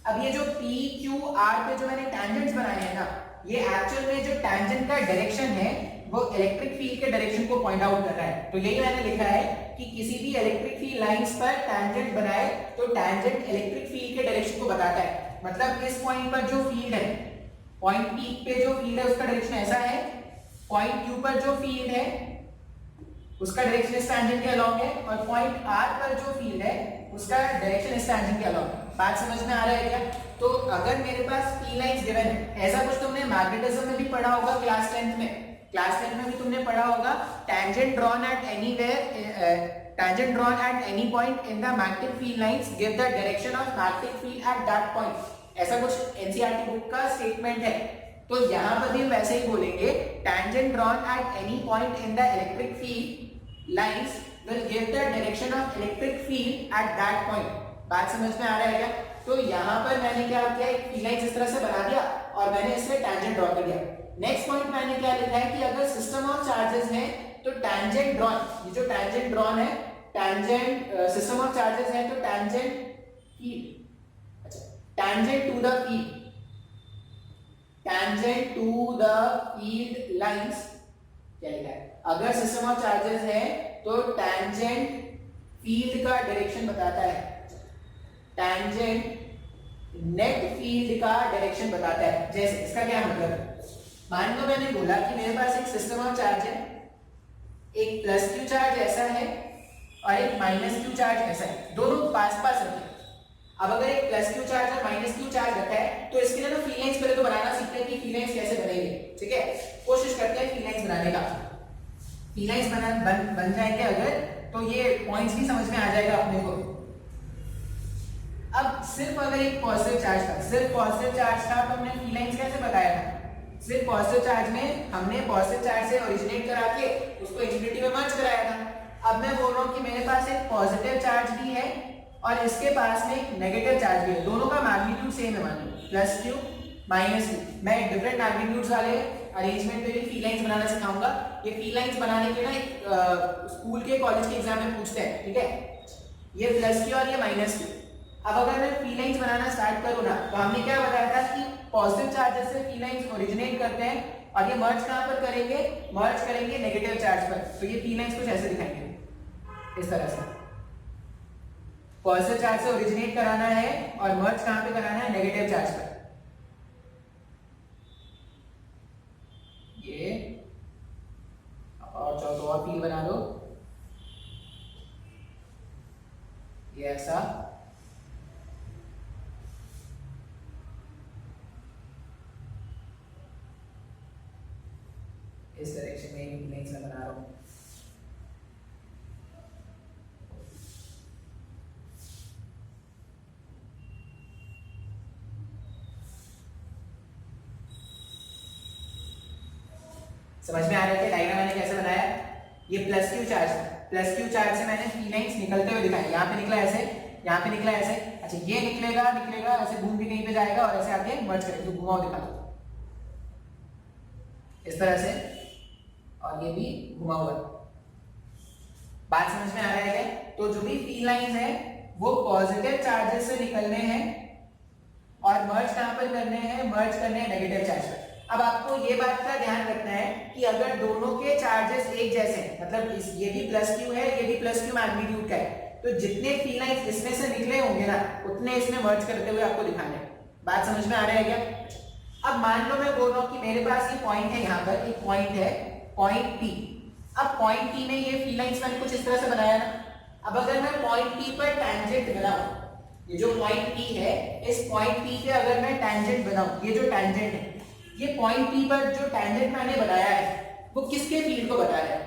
अब ये जो P, Q, R पे जो मैंने टैंजेंट्स बनाए हैं ना, ये एक्चुअल में जो टैंजेंट का डायरेक्शन है वो इलेक्ट्रिक फील्ड के डायरेक्शन को पॉइंट आउट कर रहा है। तो यही मैंने लिखा है कि किसी भी इलेक्ट्रिक फील्ड लाइंस पर टैंजेंट बनाए तो टैंजेंट इलेक्ट्रिक फील्ड के डायरेक्शन को बताता है। मतलब इस पॉइंट पर जो फील्ड है, पॉइंट P पे जो फील्ड है उसका डायरेक्शन ऐसा है, पॉइंट Q पर जो फील्ड है उसका डायरेक्शन इस टैंजेंट के अलोंग है, और पॉइंट R पर जो फील्ड है उसका डायरेक्शन इस टैंजेंट के अलोंग है। बात समझ में आ रहा है क्या? तो अगर मेरे पास फील्ड लाइंस गिवन है, ऐसा कुछ तुमने मैग्नेटिज्म में भी पढ़ा होगा क्लास 10th में, क्लास 10th में भी तुमने पढ़ा होगा, tangent drawn at any point in the magnetic field lines give the direction of magnetic field at that point, ऐसा कुछ एनसीईआरटी बुक का स्टेटमेंट है। तो यहाँ पर भी हम वैसे ही बोलेंगे, tangent drawn at any point in the electric field lines will give the direction of electric field at that point। बात समझ में आ रहा है क्या? तो यहाँ पर मैंने क्या किया, एक फील्ड लाइन इस तरह से बना दिया और मैंने इसमें टैंजेंट ड्रॉ कर दिया। नेक्स्ट पॉइंट मैंने क्या लिखा है कि अगर सिस्टम ऑफ चार्जेस है तो टैंजेंट ड्रॉन, ये जो टैंजेंट ड्रॉन है, टैंजेंट सिस्टम ऑफ चार्जेस है तो टैंजेंट फील्ड, अच्छा tangent to the field, tangent to the field lines क्या लिखा है, अगर सिस्टम ऑफ चार्जेस है तो टैंजेंट फील्ड का डायरेक्शन बताता है, टैंजेंट नेट फील्ड का डायरेक्शन बताता है। जैसे इसका क्या मतलब है, मान लो मैंने बोला कि मेरे पास एक सिस्टम ऑफ चार्ज है, एक प्लस क्यू चार्ज ऐसा है और एक माइनस क्यू चार्ज ऐसा है, दोनों पास पास रखे। अब अगर एक प्लस क्यू चार्ज और माइनस क्यू चार्ज रखा है तो इसके लिए ना फील्ड लाइंस पहले तो बनाना सीखते हैं कि फील्ड लाइंस कैसे बनेंगे, ठीक है, कोशिश करते हैं फील्ड लाइंस बनाने का। फील्ड लाइंस बन जाएंगे अगर, तो ये पॉइंट्स भी समझ में आ जाएगा अपने को। अब सिर्फ अगर एक पॉजिटिव चार्ज था, सिर्फ पॉजिटिव चार्ज था, तो हमने फील्ड लाइंस कैसे बताया था, सिर्फ पॉजिटिव चार्ज में हमने पॉजिटिव चार्ज से ओरिजिनेट करा के उसको इन्फिनिटी में मर्ज कराया था। अब मैं बोल रहा हूँ कि मेरे पास एक पॉजिटिव चार्ज भी है और इसके पास में एक नेगेटिव चार्ज भी है, दोनों का मैग्नीट्यूड सेम है, मान लो प्लस क्यू माइनस क्यू। मैं डिफरेंट मैग्नीट्यूड्स वाले अरेंजमेंट पे भी फील्ड लाइंस बनाना सिखाऊंगा। ये फील्ड लाइंस बनाने के ना एक स्कूल के कॉलेज के एग्जाम में पूछते हैं, ठीक है, ये प्लस क्यू और ये माइनस क्यू। अब अगर मैं फील्ड लाइंस बनाना स्टार्ट करूँ ना, तो हमने क्या बताया था कि पॉजिटिव चार्जेस से फील्ड लाइंस ओरिजिनेट करते हैं और ये मर्ज कहां पर करेंगे, मर्ज करेंगे नेगेटिव चार्ज पर। तो ये फील्ड लाइंस कुछ ऐसे दिखाएंगे इस तरह से, पॉजिटिव चार्ज से ओरिजिनेट कराना है और मर्ज कहां पे कराना है, नेगेटिव चार्ज पर। ये और चौथा और फील्ड बना दो, ये ऐसा, इस डायरेक्शन में एक लाइन से बना रहा हूं। समझ में आ रहा है कि डायग्राम मैंने कैसे बनाया, ये plus Q charge, plus Q charge से मैंने फील्ड लाइंस निकलते हुए दिखाया, यहाँ पे निकला ऐसे, यहाँ पे निकला ऐसे, अच्छा ये निकलेगा निकलेगा ऐसे घूम के कहीं पे जाएगा और ऐसे आके मर्ज करेगा, तो घुमाओ दिखा दो इस तरह से, और ये भी घुमा हुआ। बात समझ में आ रहा है क्या? तो जो भी फील्ड लाइंस है वो पॉजिटिव चार्जेस से निकलने हैं और मर्ज कहां पर करने हैं, मर्ज करने हैं नेगेटिव चार्ज पर। अब आपको ये बात का ध्यान रखना है कि अगर दोनों के चार्जेस एक जैसे हैं, मतलब ये भी प्लस क्यू है, ये भी प्लस क्यू मैग्नीट्यूड का है, तो जितने फील्ड लाइंस इसमें से निकले होंगे ना, उतने इसमें मर्ज करते हुए आपको दिखाना है। बात समझ में आ रहा है क्या? अब मान लो मैं बोल रहा हूं कि मेरे पास ये पॉइंट है, यहाँ पर एक पॉइंट है, पॉइंट P। अब पॉइंट P में ये फील्ड लाइंस मैंने कुछ इस तरह से बनाया ना। अब अगर मैं पॉइंट P पर टैंजेंट बनाऊं, ये जो पॉइंट P है, इस पॉइंट P पे अगर मैं टैंजेंट बनाऊं, ये जो टैंजेंट है, ये पॉइंट P पर जो टैंजेंट मैंने बनाया है वो किसके फील्ड को बता रहा है,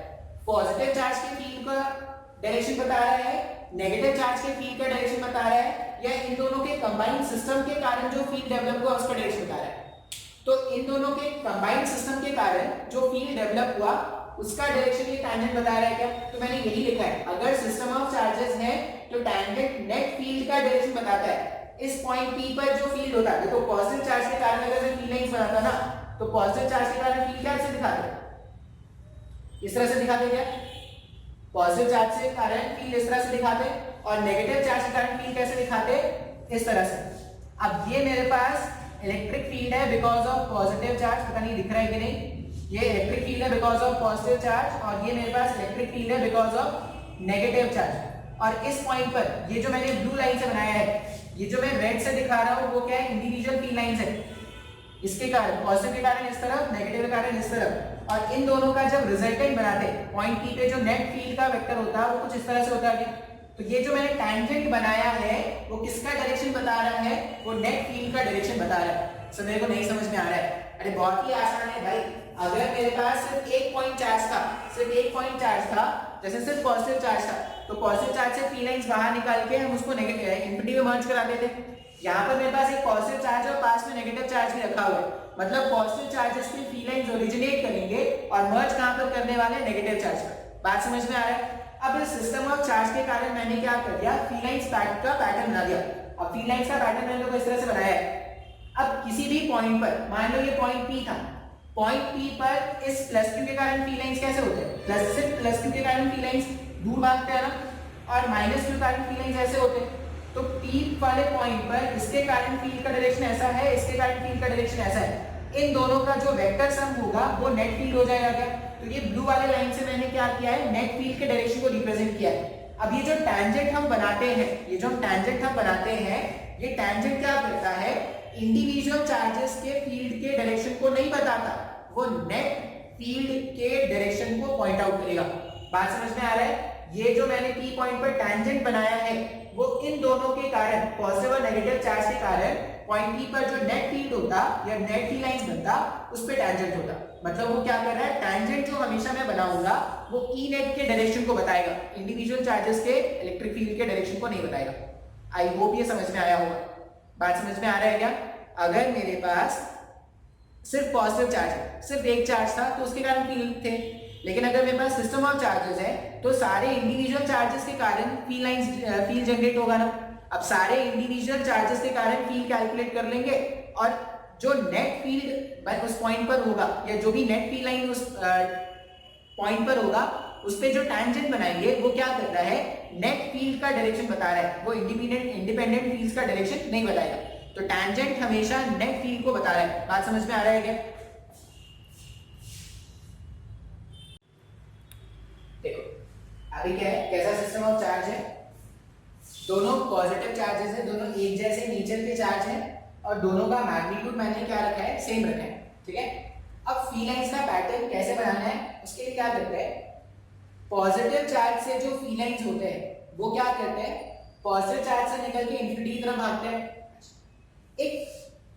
पॉजिटिव चार्ज के फील्ड का डायरेक्शन बता रहा है, नेगेटिव चार्ज के फील्ड का डायरेक्शन बता रहा है, या इन दोनों के कंबाइंड सिस्टम के कारण जो फील्ड डेवलप हुआ उसका डायरेक्शन बता रहा है। तो इन दोनों के कंबाइंड सिस्टम के कारण जो फील्ड डेवलप हुआ उसका डायरेक्शन ये टैंजेंट बता रहा है क्या? तो मैंने यही लिखा है, अगर सिस्टम ऑफ चार्जेस है तो टैंजेंट नेट फील्ड का डायरेक्शन बताता है। इस पॉइंट P पर जो फील्ड होता है, तो पॉजिटिव चार्ज के कारण अगर मैं फील्ड लाइंस बनाता ना, तो पॉजिटिव चार्ज के कारण फील्ड कैसे दिखाते, इस तरह से दिखाते क्या, पॉजिटिव चार्ज के कारण फील्ड इस तरह से दिखाते, और नेगेटिव चार्ज के कारण फील्ड कैसे दिखाते, इस तरह से। अब ये मेरे पास इलेक्ट्रिक फील्ड है बिकॉज ऑफ पॉजिटिव चार्ज, पता नहीं दिख रहा है कि नहीं, ये इलेक्ट्रिक फील्ड है बिकॉज ऑफ पॉजिटिव चार्ज, और ये मेरे पास इलेक्ट्रिक फील्ड है बिकॉज ऑफ नेगेटिव चार्ज। और इस पॉइंट पर ये जो मैंने ब्लू लाइन से बनाया है, ये जो मैं रेड से दिखा रहा हूं वो क्या है, इंडिविजुअल फील्ड लाइंस है। इसके कारण पॉजिटिव के कारण इस तरफ, नेगेटिव के कारण इस तरफ, और इन दोनों का जब रिजल्टेंट बनाते पॉइंट पी पे जो नेट फील्ड का वेक्टर होता है वो कुछ इस तरह से होता है। तो ये जो मैंने टैंजेंट बनाया है वो किसका डायरेक्शन बता रहा है, वो नेट फील्ड का डायरेक्शन बता रहा है। सो मेरे को नहीं समझ में आ रहा है, अरे बहुत ही आसान है भाई। अगर मेरे पास सिर्फ एक पॉइंट चार्ज था, सिर्फ एक पॉइंट चार्ज था, जैसे सिर्फ पॉजिटिव चार्ज था, तो पॉजिटिव चार्ज से पी लाइंस बाहर निकाल के हम उसको नेगेटिव इंफिनिटी में मर्ज कराते थे। यहाँ पर मेरे पास एक पॉजिटिव चार्ज और पास में नेगेटिव चार्ज भी रखा हुआ है, मतलब पॉजिटिव चार्जेस के पी लाइंस ओरिजिनेट करेंगे और मर्ज कहां पर करने वाले, नेगेटिव चार्ज पर। बात समझ में आ रहा है। अब इस सिस्टम ऑफ चार्ज के कारण मैंने क्या कर दिया, पी लाइंस का पैटर्न बना दिया। अब पी लाइंस का पैटर्न मैंने लोग इस तरह से बनाया है। अब किसी भी पॉइंट पर, मान लो ये पॉइंट पी था, पॉइंट पी पर इस प्लस क्यू के कारण पी लाइंस कैसे होते हैं, प्लस से प्लस क्यू के कारण पी लाइंस दूर भागते हैं ना, और माइनस क्यू के कारण पी लाइंस ऐसे होते हैं। तो पी वाले पॉइंट पर इसके कारण फील्ड का डायरेक्शन ऐसा है, इसके कारण फील्ड का डायरेक्शन ऐसा है। इन दोनों का जो वेक्टर सम होगा वो नेट फील्ड हो जाएगा क्या। तो ये ब्लू वाले लाइन से मैंने क्या किया है, नेट फील्ड के डायरेक्शन को रिप्रेजेंट किया है। अब ये जो टैंजेंट हम बनाते हैं, ये जो टैंजेंट हम बनाते हैं, ये टैंजेंट क्या करता है, इंडिविजुअल चार्जेस के फील्ड के डायरेक्शन को नहीं बताता, वो नेट फील्ड के डायरेक्शन को पॉइंट आउट करेगा। बात समझ में आ रहा है। ये जो मैंने पी पॉइंट पर टैंजेंट बनाया है वो इन दोनों के कारण, पॉजिटिव और नेगेटिव चार्ज के कारण पॉइंट पी पर जो नेट फील्ड होता या नेट फील्ड लाइंस बनता उस पे टैंजेंट होता। मतलब वो क्या कर रहा है, टैंजेंट जो हमेशा मैं बनाऊंगा वो ई नेट के डायरेक्शन को बताएगा, इंडिविजुअल चार्जेस के इलेक्ट्रिक फील्ड के डायरेक्शन को नहीं बताएगा। आई होप ये समझ में आया होगा। बात समझ में आ रहा है क्या। अगर मेरे पास सिर्फ पॉजिटिव चार्ज है, सिर्फ एक चार्ज था तो उसके कारण फील्ड थे, लेकिन अगर मेरे पास सिस्टम ऑफ चार्जेस है तो सारे इंडिविजुअल चार्जेस के कारण फील्ड लाइंस फील्ड जनरेट होगा ना। अब सारे इंडिविजुअल चार्जेस के कारण फील्ड कैलकुलेट कर लेंगे और जो नेट फील्ड उस पॉइंट पर होगा या जो भी नेट फील्ड लाइन उस पॉइंट पर होगा उस पे जो टैंजेंट बनाएंगे वो क्या करता है, नेट फील्ड का डायरेक्शन बता रहा है, वो इंडिपेंडेंट फील्ड्स का डायरेक्शन नहीं बताएगा। तो टैंजेंट हमेशा नेट फील्ड को बता रहा है। बात समझ में आ रहा है क्या। देखो अभी क्या है, कैसा सिस्टम ऑफ चार्ज है, दोनों पॉजिटिव चार्जेस है, दोनों एक जैसे नेचर के चार्ज है और दोनों का मैग्नीट्यूड मैंने क्या रखा है, सेम रखा है। ठीक है। अब फील्ड लाइंस का पैटर्न कैसे बनाना है उसके लिए क्या करते हैं, पॉजिटिव चार्ज से जो फील्ड लाइंस होते हैं वो क्या करते हैं, पॉजिटिव चार्ज से निकल के इंफिनिटी की तरफ भागते हैं।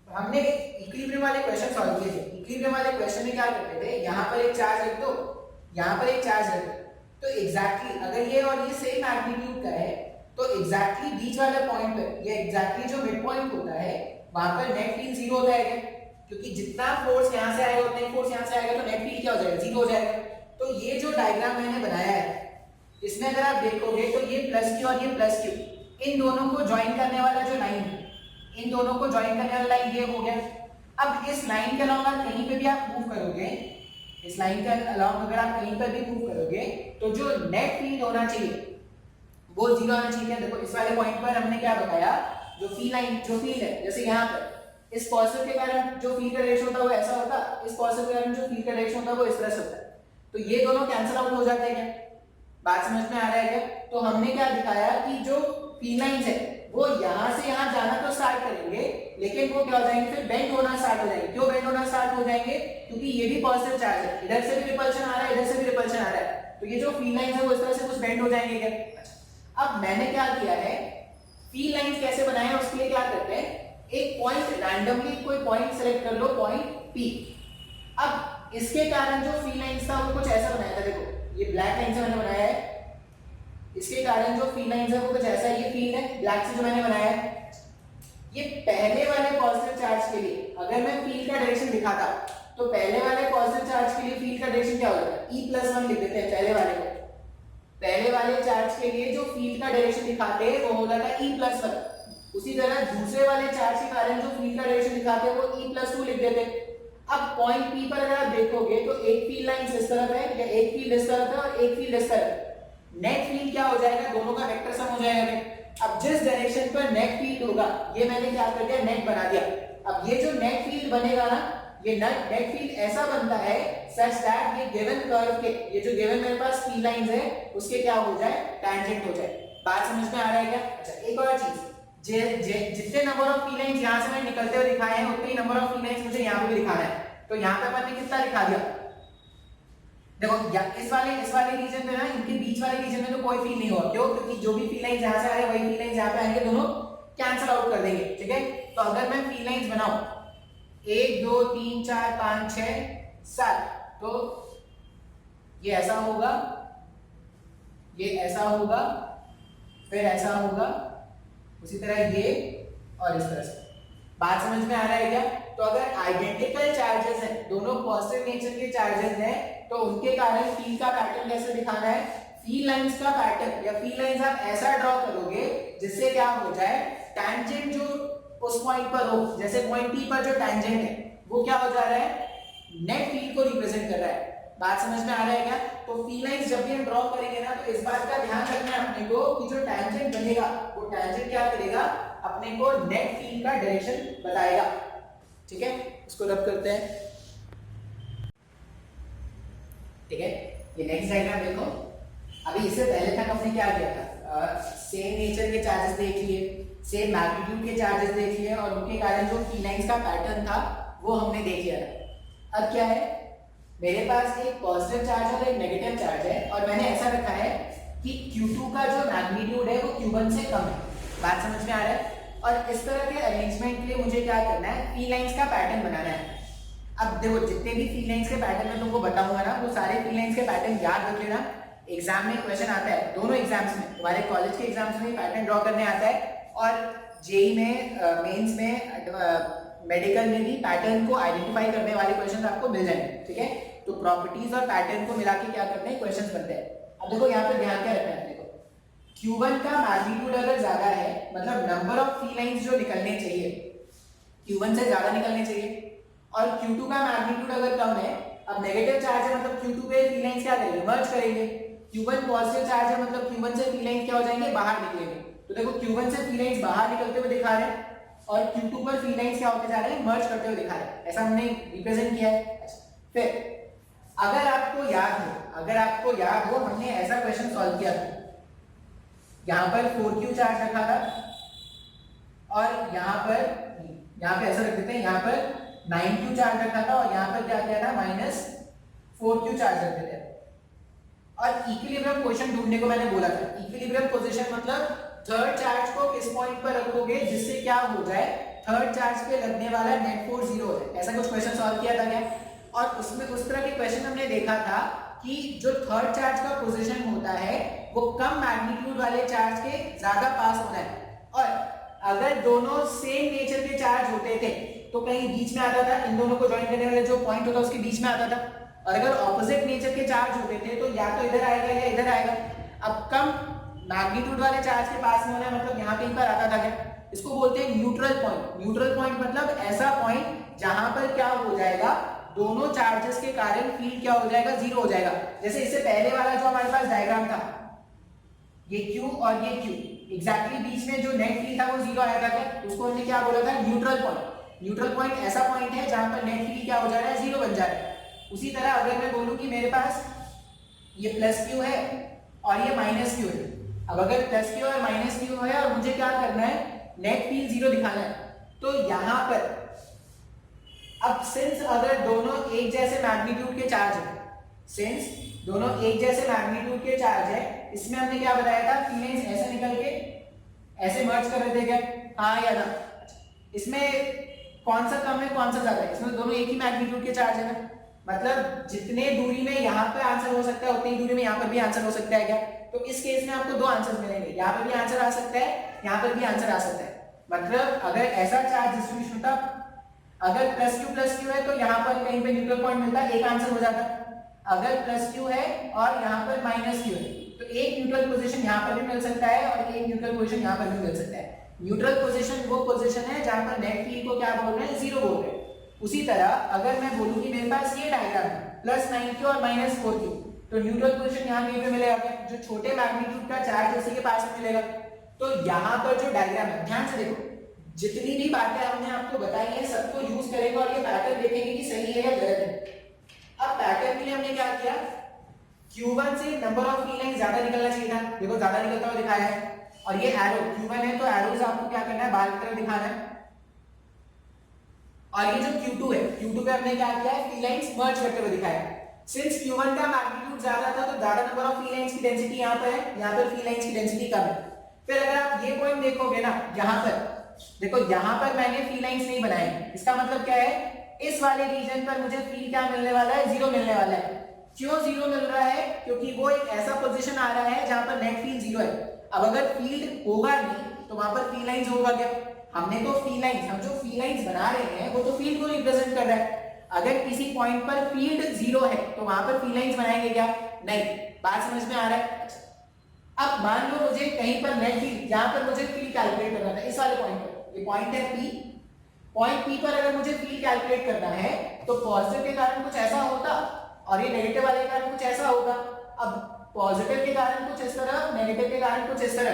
हमने एक इक्विलिब्रियम वाले क्वेश्चन सॉल्व किए थे। इक्विलिब्रियम वाले क्वेश्चन में क्या करते थे, यहाँ पर एक चार्ज रख दो, यहाँ पर एक चार्ज रख दो, तो एग्जैक्टली अगर ये और ये सेम मैग्नीट्यूड का है तो एग्जैक्टली बीच वाला पॉइंट पर या एग्जैक्टली जो मिड पॉइंट होता है वहां पर नेट फील्ड जीरो होता है, क्योंकि जितना फोर्स यहाँ से आएगा उतना फोर्स यहाँ से आएगा तो नेट फील्ड क्या हो जाएगा, जीरो हो जाएगा। तो ये जो डायग्राम मैंने बनाया है इसमें अगर आप देखोगे तो ये प्लस क्यू और ये प्लस क्यू, इन दोनों को ज्वाइन करने वाला जो लाइन है, इन दोनों को ज्वाइन करने वाला लाइन ये हो गया। अब इस लाइन के अलावा कहीं पे भी आप मूव करोगे, इस लाइन के अलावा अगर आप कहीं पर भी मूव करोगे तो जो नेट फील्ड होना चाहिए वो जीरो आना चाहिए। देखो इस वाले पॉइंट पर हमने क्या बताया, जो फील्ड लाइन जो फील्ड है, जैसे यहाँ पर इस पॉजिटिव के कारण जो फील्ड का डायरेक्शन होता है वो ऐसा होता है, इस पॉजिटिव के कारण जो फील्ड का डायरेक्शन होता है वो इस तरह से होता है। तो ये दोनों कैंसिल आउट हो जाते हैं क्या। बात समझ में आ रहा है क्या। तो हमने क्या दिखाया कि जो फील्ड लाइंस है वो यहाँ से यहाँ जाना तो स्टार्ट करेंगे, लेकिन वो क्या हो जाएंगे, फिर बेंड होना स्टार्ट हो जाएंगे। क्यों बेंड होना स्टार्ट हो जाएंगे, क्योंकि ये भी पॉजिटिव चार्ज है, इधर से भी रिपल्शन आ रहा है, इधर से भी रिपल्शन आ रहा है, तो ये जो फील्ड लाइंस है वो इस तरह से कुछ बेंड हो जाएंगे क्या। अब मैंने क्या किया है, फील्ड लाइंस कैसे बनाए हैं उसके लिए क्या करते हैं, एक पॉइंट रैंडमली कोई पॉइंट सेलेक्ट कर लो, पॉइंट पी। अब इसके कारण जो फील्ड लाइंस था वो कुछ ऐसा बनाया था, देखो ये ब्लैक लाइन से मैंने बनाया है, इसके कारण जो फील्ड लाइंस है वो कुछ ऐसा है, ये फील्ड है ब्लैक से जो मैंने बनाया है। ये पहले वाले पॉजिटिव चार्ज के लिए अगर मैं फील्ड का डायरेक्शन दिखाता तो पहले वाले पॉजिटिव चार्ज के लिए फील्ड का डायरेक्शन क्या होगा, E+1 लिख देते हैं पहले वाले को। पहले वाले चार्ज के लिए जो फील्ड का डायरेक्शन दिखाते हैं वो होगा E+1। उसी तरह दूसरे वाले चार्ज के कारण जो फील्ड का डायरेक्शन दिखाते हैं वो E+2 लिख देते हैं। अब पॉइंट P पर अगर आप देखोगे तो एक फील्ड लाइन इस तरफ है या एक फील्ड इस तरफ है और एक फील्ड इस तरफ है। नेट फील्ड क्या हो जाएगा, दोनों का वेक्टर सम हो जाएगा। अब जिस डायरेक्शन पर नेट फील्ड होगा ये मैंने क्या कर दिया, नेट बना दिया। अब ये जो नेट फील्ड बनेगा ना, ये नेट फील्ड ऐसा बनता है सच दैट ये गिवन कर्व के, ये जो गिवन मेरे पास फील्ड लाइंस है उसके क्या हो जाए, टैंजेंट हो जाए। बात समझ में आ रहा है क्या। अच्छा एक और चीज, जितने नंबर ऑफ फील्ड लाइंस यहां से मैंने निकलते हुए दिखाए हैं उतने ही नंबर ऑफ फील्ड लाइंस मुझे यहां पे भी दिखाना है। तो यहां पे मैंने कितना दिखा दिया, देखो या इस वाले रीजन में ना, इनके बीच वाले रीजन में तो कोई फील नहीं होगा। क्यों? क्योंकि जो भी फील लाइंस यहां से आ रहे हैं वही फील लाइंस यहां पे आएंगे, दोनों कैंसिल आउट कर देंगे। ठीक है, तो अगर मैं फील लाइंस बनाऊं 1 2 3 4 5 6 7, तो ये ऐसा होगा, ये ऐसा होगा, फिर ऐसा होगा, उसी तरह ये और इस तरह से। बात समझ में आ रहा है क्या? तो अगर आइडेंटिकल चार्जेस हैं, दोनों पॉजिटिव नेचर के चार्जेस हैं, तो उनके कारण फील्ड का पैटर्न कैसे दिखाना है? फील्ड लाइंस का पैटर्न या फील्ड लाइंस आप ऐसा ड्रॉ करोगे जिससे क्या हो जाए, टैंजेंट जो उस पॉइंट पर हो, जैसे पॉइंट P पर जो टैंजेंट है वो क्या हो जा रहा है, नेट फील्ड को रिप्रेजेंट कर रहा है। बात समझ में आ रहा है क्या? तो फील्ड लाइंस जब भी हम ड्रॉ करेंगे ना, तो इस बात का ध्यान रखना है अपने को कि जो टैंजेंट बनेगा वो टैंजेंट क्या करेगा, अपने को नेट फील्ड का डायरेक्शन बताएगा। ठीक है, इसको रब करते हैं। ठीक है, ये नेक्स्ट डायग्राम देखो। अभी इससे पहले तक हमने क्या किया था, सेम नेचर के चार्जेस देख लिए, सेम मैग्नीट्यूड के चार्जेस देख लिए, और उनके कारण जो फील्ड लाइंस का पैटर्न था वो हमने देख लिया था। अब क्या है, मेरे पास एक पॉजिटिव चार्ज और एक नेगेटिव चार्ज है, और मैंने ऐसा रखा है कि Q2 का जो मैग्नीट्यूड है वो Q1 से कम है। बात समझ में आ रहा है? और इस तरह के अरेंजमेंट के लिए मुझे क्या करना है, फील्ड लाइंस का पैटर्न बनाना है। अब देखो, जितने भी फील्ड लाइंस के पैटर्न मैं तुमको बताऊंगा ना, वो सारे फील्ड लाइंस के पैटर्न याद रख लेना। एग्जाम में क्वेश्चन आता है, दोनों एग्जाम्स में, तुम्हारे कॉलेज के एग्जाम्स में पैटर्न ड्रॉ करने आता है, और जेई में, मेंस में, मेडिकल में भी पैटर्न को आइडेंटिफाई करने वाले क्वेश्चन आपको मिल जाएंगे। ठीक है, तो प्रॉपर्टीज और पैटर्न को मिला के क्या करते हैं, क्वेश्चन बनते हैं। अब देखो यहाँ पे ध्यान क्या रखना है, देखो Q1 का मैग्नीट्यूड अगर ज्यादा है, मतलब नंबर ऑफ फील्ड लाइंस जो निकलने चाहिए Q1 से ज्यादा निकलने चाहिए, और Q2 का मैग्नीट्यूड अगर कम है, अब नेगेटिव चार्ज है मतलब Q2 पे फील्ड लाइंस क्या करेंगे, मर्ज करेंगे। Q1 पॉजिटिव चार्ज है मतलब Q1 से फील्ड लाइंस क्या हो जाएंगे, बाहर निकलेंगे। तो देखो Q1 से फील्ड लाइंस बाहर निकलते हुए दिखा रहे हैं, और Q2 पर फील्ड लाइंस क्या होते जा रहे हैं, मर्ज करते हुए दिखा रहे हैं। ऐसा हमने रिप्रेजेंट किया है। फिर अगर आपको याद हो, हमने ऐसा क्वेश्चन सॉल्व किया था, यहाँ पर 4Q चार्ज रखा था, और यहाँ पे ऐसा रख देते हैं, यहाँ पर 9Q चार्ज रखा था, और यहाँ पर क्या किया था, -4Q चार्ज रख देते हैं। और इक्विलिब्रियम पोजीशन ढूंढने को मैंने बोला था। इक्विलिब्रियम पोजीशन मतलब थर्ड चार्ज को किस पॉइंट पर रखोगे जिससे क्या हो जाए, थर्ड चार्ज पे लगने वाला नेट फोर्स 0 हो जाए। ऐसा कुछ क्वेश्चन सॉल्व किया था क्या? और उसमें उस तरह के क्वेश्चन हमने देखा था कि जो थर्ड चार्ज का पोजीशन होता है वो कम मैग्नीट्यूड वाले चार्ज के ज्यादा पास होना है, और अगर दोनों सेम नेचर के चार्ज होते थे तो कहीं बीच में आता था, इन दोनों को ज्वाइन करने वाला जो पॉइंट होता है उसके बीच में आता था। और अगर ऑपोजिट नेचर के चार्ज होते थे तो या तो इधर आएगा या इधर आएगा। अब कम मैग्नीट्यूड वाले चार्ज के पास में होना है मतलब यहाँ कहीं पर आता था क्या, इसको बोलते हैं न्यूट्रल पॉइंट। न्यूट्रल पॉइंट मतलब ऐसा पॉइंट जहां पर क्या हो जाएगा, दोनों चार्जेस के कारण फील्ड क्या हो जाएगा, 0 हो जाएगा। जैसे इससे पहले वाला जो हमारे पास डायग्राम था, ये Q और ये Q, एग्जैक्टली बीच में जो नेट फील्ड था वो 0 आया था क्या, उसको हमने क्या बोला था, न्यूट्रल पॉइंट। न्यूट्रल पॉइंट ऐसा पॉइंट है जहां पर नेट फील्ड क्या हो जा रहा है, 0 बन जा रहा है। उसी तरह अगर मैं बोलूं कि मेरे पास ये +Q है और ये -Q है, अब अगर +Q और -Q है और मुझे क्या करना है, नेट फील्ड 0 दिखाना है, तो यहां पर अब सिंस अगर दोनों एक जैसे मैग्नीट्यूड के चार्ज है, सिंस दोनों एक जैसे मैग्नीट्यूड के चार्ज है, इसमें हमने क्या बताया था, फील्ड लाइंस ऐसे निकल के ऐसे मर्ज कर रहे थे क्या, हाँ या ना। इसमें कौन सा कम है कौन सा ज्यादा है, इसमें दोनों एक ही मैग्नीट्यूड के चार्ज है ना, मतलब जितने दूरी में यहाँ पे आंसर हो सकता है उतनी दूरी में यहाँ पर भी आंसर हो सकता है क्या। तो इस केस में आपको दो आंसर मिलेंगे, यहाँ पर भी आंसर आ सकता है, यहाँ पर भी आंसर आ सकता है। मतलब अगर ऐसा चार्ज डिस्ट्रीब्यूशन होता, अगर +Q है तो यहाँ पर कहीं पे न्यूट्रल पॉइंट मिलता है, एक आंसर हो जाता। अगर +Q है और यहाँ पर -Q है तो एक न्यूट्रल पोजीशन यहाँ पर भी मिल सकता है और एक न्यूट्रल पोजीशन यहाँ पर भी मिल सकता है। न्यूट्रल पोजीशन वो पोजीशन है जहाँ पर नेट फील्ड को क्या बोल रहे हैं, 0 बोल रहे हैं। उसी तरह अगर मैं बोलूं कि मेरे पास ये डायग्राम है +9Q और -4Q, तो न्यूट्रल पोजीशन यहाँ कहीं पे मिलेगा क्या, जो छोटे मैग्नीट्यूड का चार्ज उसी के पास में मिलेगा। तो यहाँ पर जो डायग्राम है, ध्यान से देखो, जितनी भी बातें हमने आपको बताई है सबको यूज करेंगे और ये पैटर्न देखेंगे कि सही है या गलत है। अब पैटर्न के लिए हमने क्या किया, Q1 से नंबर ऑफ फील्ड लाइन ज्यादा निकलना चाहिए था, देखो ज्यादा निकलता हुआ दिखाया है। और ये एरो Q1 है तो एरोज आपको क्या करना है, बाहर की तरफ दिखाना है। और ये जो Q2 है, Q2 पे हमने क्या किया है, फील्ड लाइंस मर्ज करते हुए दिखाया है। सिंस Q1 का मैग्नीट्यूड ज्यादा था तो ज्यादा नंबर ऑफ फील्ड लाइंस की डेंसिटी यहाँ पर है, यहाँ पर फील्ड लाइंस की डेंसिटी कम है। फिर अगर आप ये पॉइंट देखोगे ना, यहाँ पर देखो, यहाँ पर मैंने फील्ड लाइंस नहीं बनाई, इसका मतलब क्या है, इस वाले रीजन पर मुझे फील्ड क्या मिलने वाला है, जीरो मिलने वाला है। क्यों जीरो मिल रहा है, क्योंकि वो एक ऐसा पोजीशन आ रहा है जहां पर नेट फील्ड जीरो है। अब अगर फील्ड होगा नहीं तो वहां पर फील्ड लाइंस होगा क्या, हमने तो फील्ड लाइंस, हम जो फील्ड लाइंस बना रहे हैं वो तो फील्ड को रिप्रेजेंट कर रहा है। अगर किसी पॉइंट पर फील्ड जीरो है तो वहां पर फील्ड लाइंस बनाएंगे क्या, नहीं। बात समझ में आ रहा है। अब मान लो मुझे कहीं पर नेट फील्ड, जहां पर मुझे फील्ड कैलकुलेट करना था, इस वाले पॉइंट पर, ये पॉइंट है P, पॉइंट P पर अगर मुझे फील्ड कैलकुलेट करना है तो पॉजिटिव के कारण कुछ ऐसा होता और ये नेगेटिव वाले के कारण कुछ ऐसा होगा। अब पॉजिटिव के कारण कुछ इस तरह, नेगेटिव के कारण कुछ इस तरह,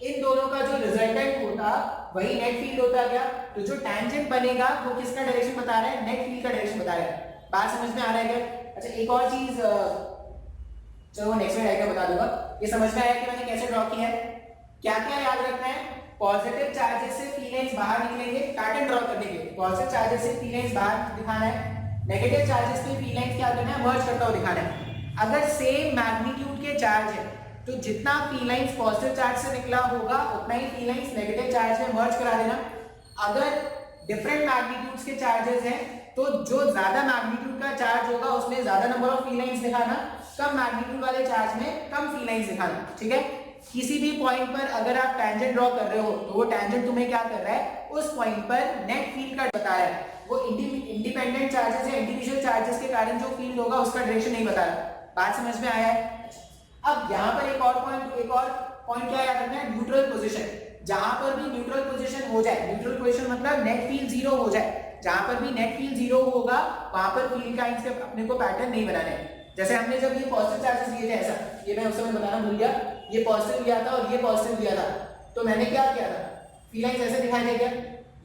इन दोनों का जो रिजल्टेंट होता वही नेट फील्ड होता गया। तो जो टैंजेंट बनेगा वो किसका डायरेक्शन बता रहा है, नेट फील्ड का डायरेक्शन बता रहा है। बात समझ में आ रहा है क्या। अच्छा एक और चीज, चलो नेक्स्ट में आएगा बता दूंगा। ये समझ में आया कि मैंने कैसे ड्रॉ किया है। क्या क्या याद रखना है, पॉजिटिव चार्जेस से फील्ड लाइंस बाहर निकलेंगे, पैटर्न ड्रॉ करने के लिए पॉजिटिव चार्जेस से फील्ड लाइंस बाहर दिखाना है, नेगेटिव चार्जेस पे फील्ड लाइंस क्या करना है, मर्ज करता हुआ दिखाना है। अगर सेम मैग्नीट्यूड के चार्ज है तो जितना फील्ड लाइंस पॉजिटिव चार्ज से निकला होगा उतना ही फील्ड लाइंस नेगेटिव चार्ज में मर्ज करा देना। अगर डिफरेंट मैग्नीट्यूड्स के चार्जेस हैं तो जो ज्यादा मैग्नीट्यूड का चार्ज होगा उसमें ज्यादा नंबर ऑफ फील्ड लाइंस दिखाना, कम मैग्नीट्यूड वाले चार्ज में कम फील्ड लाइंस दिखाना। ठीक है, किसी भी पॉइंट पर अगर आप टैंजेंट ड्रॉ कर रहे हो तो वो टैंजेंट तुम्हें क्या कर रहा है, उस पॉइंट पर नेट फील्ड का बता रहा है। वो इंडिपेंडेंट चार्जेस या इंडिविजुअल चार्जेस के कारण जो फील्ड होगा उसका डायरेक्शन नहीं बता रहा। बात समझ में आया है। अब यहाँ पर एक और पॉइंट क्या याद रखना है, न्यूट्रल पोजीशन। जहां पर भी न्यूट्रल पोजीशन हो जाए, न्यूट्रल पोजीशन मतलब नेट फील्ड जीरो हो जाए, जहां पर भी नेट फील्ड जीरो होगा वहां पर फील्ड का अपने को पैटर्न नहीं बनाना है। जैसे हमने जब ये पॉजिटिव चार्जेस लिए थे, ऐसा, ये मैं उस समय बताना भूल गया, ये पॉजिटिव लिया था और ये पॉजिटिव लिया था, तो मैंने क्या किया था, फील्ड लाइंस ऐसे दिखाई दे गया।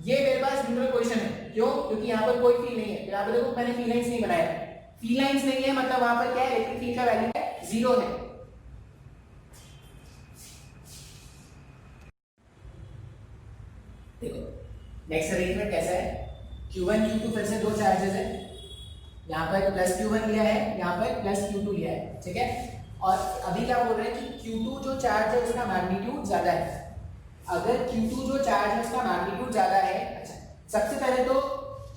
ये मेरे पास न्यूट्रल पोजीशन है, क्यों, क्योंकि यहाँ पर कोई फील्ड नहीं है। यहाँ पर देखो मैंने फील्ड लाइंस नहीं बनाया, फील्ड लाइंस नहीं है मतलब वहां पर क्या है, इलेक्ट्रिक फील्ड का वैल्यू है, जीरो है। देखो नेक्स्ट अरेंजमेंट कैसा है, Q1 Q2 फिर से दो चार्जेस है, यहाँ पर प्लस Q1 लिया है, यहाँ पर प्लस Q2 लिया है। ठीक है, और अभी क्या बोल रहे हैं कि Q2 जो चार्ज है उसका मैग्नीट्यूड ज्यादा है। अगर Q2 जो चार्ज है उसका मैग्नीट्यूड ज्यादा है, अच्छा सबसे पहले तो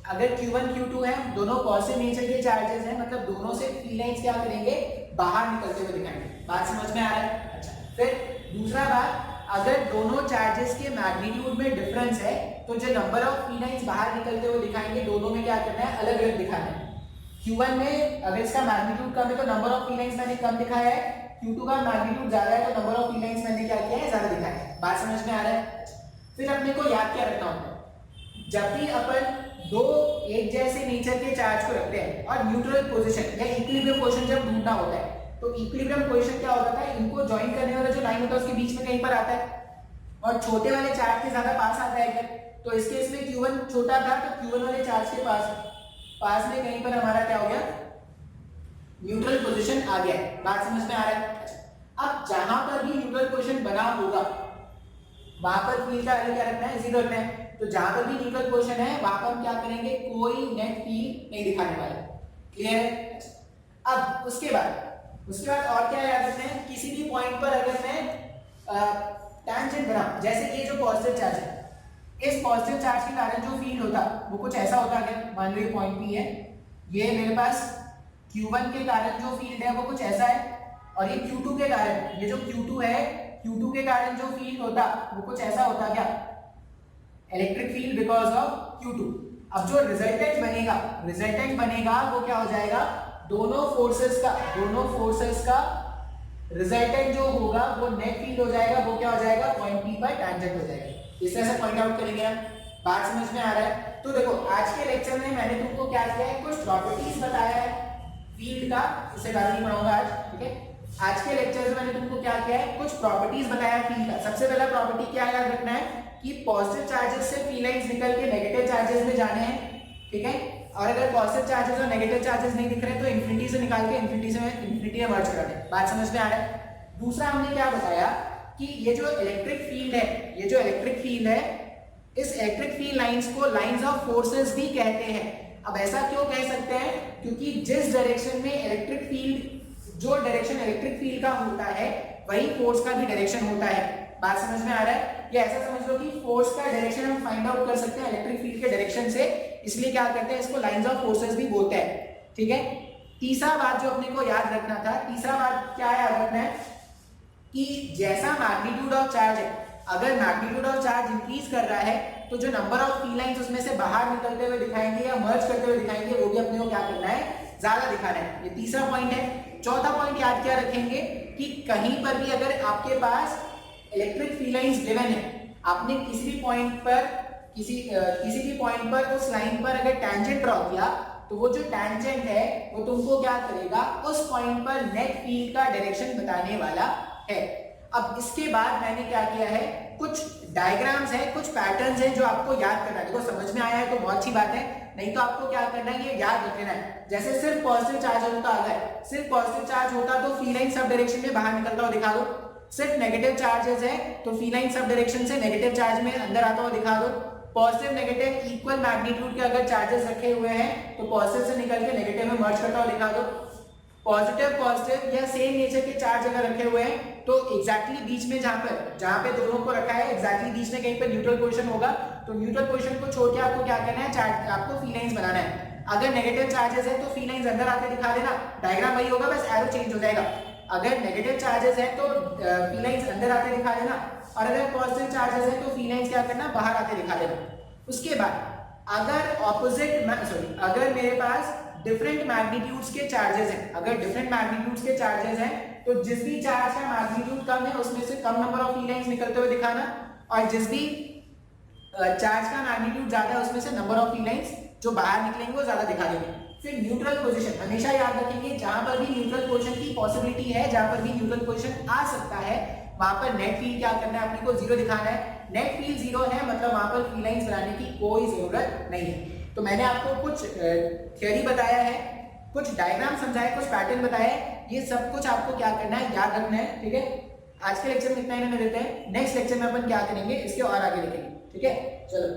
अगर Q1 Q2 है दोनों पॉजिटिव नेचर के चार्जेस हैं, मतलब दोनों से फील्ड लाइंस क्या करेंगे, बाहर निकलते हुए दिखाएंगे। बात समझ में आ रहा है। अच्छा फिर दूसरा बात, अगर दोनों चार्जेस के मैग्नीट्यूड में डिफरेंस है तो जो नंबर ऑफ फील्ड लाइंस बाहर निकलते हुए दिखाएंगे दोनों में क्या करना है, अलग अलग दिखाना है। Q1 में अगर इसका मैग्नीट्यूड कम है तो नंबर ऑफ फील्ड लाइंस मैंने कम दिखाया है, Q2 का मैग्नीट्यूड ज्यादा है तो नंबर ऑफ फील्ड लाइंस मैंने क्या किया है, ज्यादा दिखाया है। बात समझ में आ रहा है। फिर अपने को याद क्या रखना होता है, जब भी अपन दो एक जैसे नेचर के चार्ज को रखते हैं और न्यूट्रल पोजीशन या इक्विलिब्रियम पोजीशन जब ढूंढना होता है तो इक्विलिब्रियम पोजीशन क्या होता है, इनको ज्वाइन करने वाला जो लाइन होता है उसके बीच में कहीं पर आता है और छोटे वाले चार्ज के ज्यादा पास आता है क्या, तो इस केस में Q1 छोटा था तो Q1 वाले चार्ज के पास में कहीं पर हमारा क्या हो गया, न्यूट्रल पोजीशन आ गया। बात समझ में आ रहा है। अब जहां पर भी न्यूट्रल पोजीशन बना होगा वहां पर फील्ड का वैल्यू क्या रखना है, जीरो रखना है। तो जहां पर भी न्यूट्रल पोजीशन है वहां पर हम क्या करेंगे, कोई नेट फील्ड नहीं दिखाने वाले। क्लियर है। अब उसके बाद और क्या याद रखना है, किसी भी पॉइंट पर अगर मैं टैंजेंट बना, जैसे ये जो पॉजिटिव चार्ज है, इस पॉजिटिव चार्ज के कारण जो फील्ड होता वो कुछ ऐसा होता है, मान लो ये पॉइंट P है, ये मेरे पास Q1 के कारण जो फील्ड है वो कुछ ऐसा है और ये Q2 के कारण, ये जो Q2 है, Q2 के कारण जो फील्ड होता वो कुछ ऐसा होता क्या, electric field because of Q2। अब जो रिजल्टेंट बनेगा वो क्या हो जाएगा, दोनों फोर्सेस का रिजल्टेंट जो होगा वो नेट फील्ड हो जाएगा, वो क्या हो जाएगा, पॉइंट P पर टैंजेंट हो जाएगा। इस तरह से पॉइंट आउट करेंगे हम। बात समझ में आ रहा है। तो देखो आज के लेक्चर में मैंने तुमको क्या किया है, कुछ प्रॉपर्टीज बताया है फील्ड का, इसे बाद में पढ़ाऊंगा आज। ठीक है, आज के लेक्चर में मैंने तुमको क्या किया है, कुछ प्रॉपर्टीज बताया है फील्ड का। सबसे पहला प्रॉपर्टी क्या याद रखना है कि पॉजिटिव चार्जेस से फील्ड लाइंस निकल के नेगेटिव चार्जेस में जाने हैं। ठीक है, और अगर पॉजिटिव चार्जेस और नेगेटिव चार्जेस नहीं दिख रहे तो इन्फिनिटी से निकाल के इन्फिनिटी में मर्ज करा दें। बात समझ में आ रहा है। दूसरा हमने क्या बताया कि ये जो इलेक्ट्रिक फील्ड है, इस इलेक्ट्रिक फील्ड लाइंस को लाइंस ऑफ फोर्सेस भी कहते हैं। अब ऐसा क्यों कह सकते हैं, क्योंकि जिस डायरेक्शन में इलेक्ट्रिक फील्ड, जो डायरेक्शन इलेक्ट्रिक फील्ड का होता है वही फोर्स का भी डायरेक्शन होता है। बात समझ में आ रहा है? या ऐसा समझ लो कि फोर्स का डायरेक्शन हम फाइंड आउट कर सकते हैं इलेक्ट्रिक फील्ड के डायरेक्शन से, इसलिए क्या करते हैं, इसको लाइंस ऑफ फोर्सेस भी बोलते हैं। ठीक है, तीसरा बात जो अपने को याद रखना था, तीसरा बात क्या याद रखना है कि जैसा मैग्नीट्यूड ऑफ चार्ज है, अगर मैग्नीट्यूड ऑफ चार्ज इंक्रीज कर रहा है तो जो नंबर ऑफ फील्ड लाइंस उसमें से बाहर निकलते हुए दिखाएंगे या मर्ज करते हुए दिखाएंगे, वो भी अपने को क्या करना है, ज्यादा दिखाना है। ये तीसरा पॉइंट है। चौथा पॉइंट याद क्या रखेंगे कि कहीं पर भी अगर आपके पास इलेक्ट्रिक फील्ड लाइंस गिवन है, आपने किसी भी पॉइंट पर किसी भी पॉइंट पर उस लाइन पर अगर टेंजेंट ड्रॉ किया, तो वो जो टेंजेंट है वो तुमको क्या करेगा, उस पॉइंट पर नेट फील्ड का डायरेक्शन बताने वाला है। अब इसके बाद मैंने क्या किया है, कुछ डायग्राम्स है, कुछ पैटर्न्स है जो आपको याद करना है। देखो समझ में आया है तो बहुत अच्छी बात है, नहीं तो आपको क्या करना है, ये याद रख लेना है। जैसे सिर्फ पॉजिटिव चार्ज होता अगर सिर्फ पॉजिटिव चार्ज होता तो फील्ड लाइन सब डायरेक्शन में बाहर निकलता हुआ दिखा दो। सिर्फ नेगेटिव चार्जेस है तो फील्ड लाइन सब डायरेक्शन से नेगेटिव चार्ज में अंदर आता हुआ दिखा दो। पॉजिटिव नेगेटिव इक्वल मैग्नीट्यूड के अगर चार्जेस रखे हुए हैं तो पॉजिटिव से निकल के नेगेटिव में मर्ज करता हुआ दिखा दो। पॉजिटिव पॉजिटिव या सेम नेचर के चार्ज अगर रखे हुए हैं तो एग्जैक्टली बीच में जहां पे दोनों को रखा है एग्जैक्टली बीच में कहीं पर न्यूट्रल पोजीशन होगा, तो न्यूट्रल पोजीशन को छोड़ के आपको क्या करना है, चार्ज आपको फील्ड लाइंस बनाना है। अगर नेगेटिव चार्जेस है तो फील्ड लाइंस अंदर आते दिखा देना, डायग्राम वही होगा, बस एरो चेंज हो जाएगा। अगर नेगेटिव चार्जेस है तो फील्ड लाइंस अंदर आते दिखा देना, और अगर पॉजिटिव चार्जेस है तो फील्ड लाइंस क्या करना, बाहर आते दिखा देना। उसके बाद अगर मेरे पास डिफरेंट मैग्नीट्यूड्स के चार्जेस हैं, अगर डिफरेंट मैग्नीट्यूड्स के चार्जेस हैं तो जिस भी चार्ज का मैग्नीट्यूड कम है उसमें से कम नंबर ऑफ फील्ड लाइंस निकलते हुए दिखाना, और जिस भी चार्ज का मैग्नीट्यूड ज्यादा है उसमें से नंबर ऑफ फील्ड लाइंस जो बाहर निकलेंगे वो ज्यादा दिखा देंगे। फिर न्यूट्रल पोजीशन हमेशा याद रखेंगे, जहां पर भी न्यूट्रल पोजीशन की पॉसिबिलिटी है, जहां पर भी न्यूट्रल पोजीशन आ सकता है, वहां पर नेट फील्ड क्या करना है, अपने को जीरो दिखाना है। नेट फील्ड जीरो है मतलब वहां पर फील्ड लाइंस बनाने की कोई जरूरत नहीं है। तो मैंने आपको कुछ थ्योरी बताया है, कुछ डायग्राम समझाए, कुछ पैटर्न बताए, ये सब कुछ आपको क्या करना है, याद रखना है। ठीक है, आज के लेक्चर में इतना ही रहने देते हैं, नेक्स्ट लेक्चर में अपन क्या करेंगे इसके और आगे देखेंगे। ठीक है, चलो।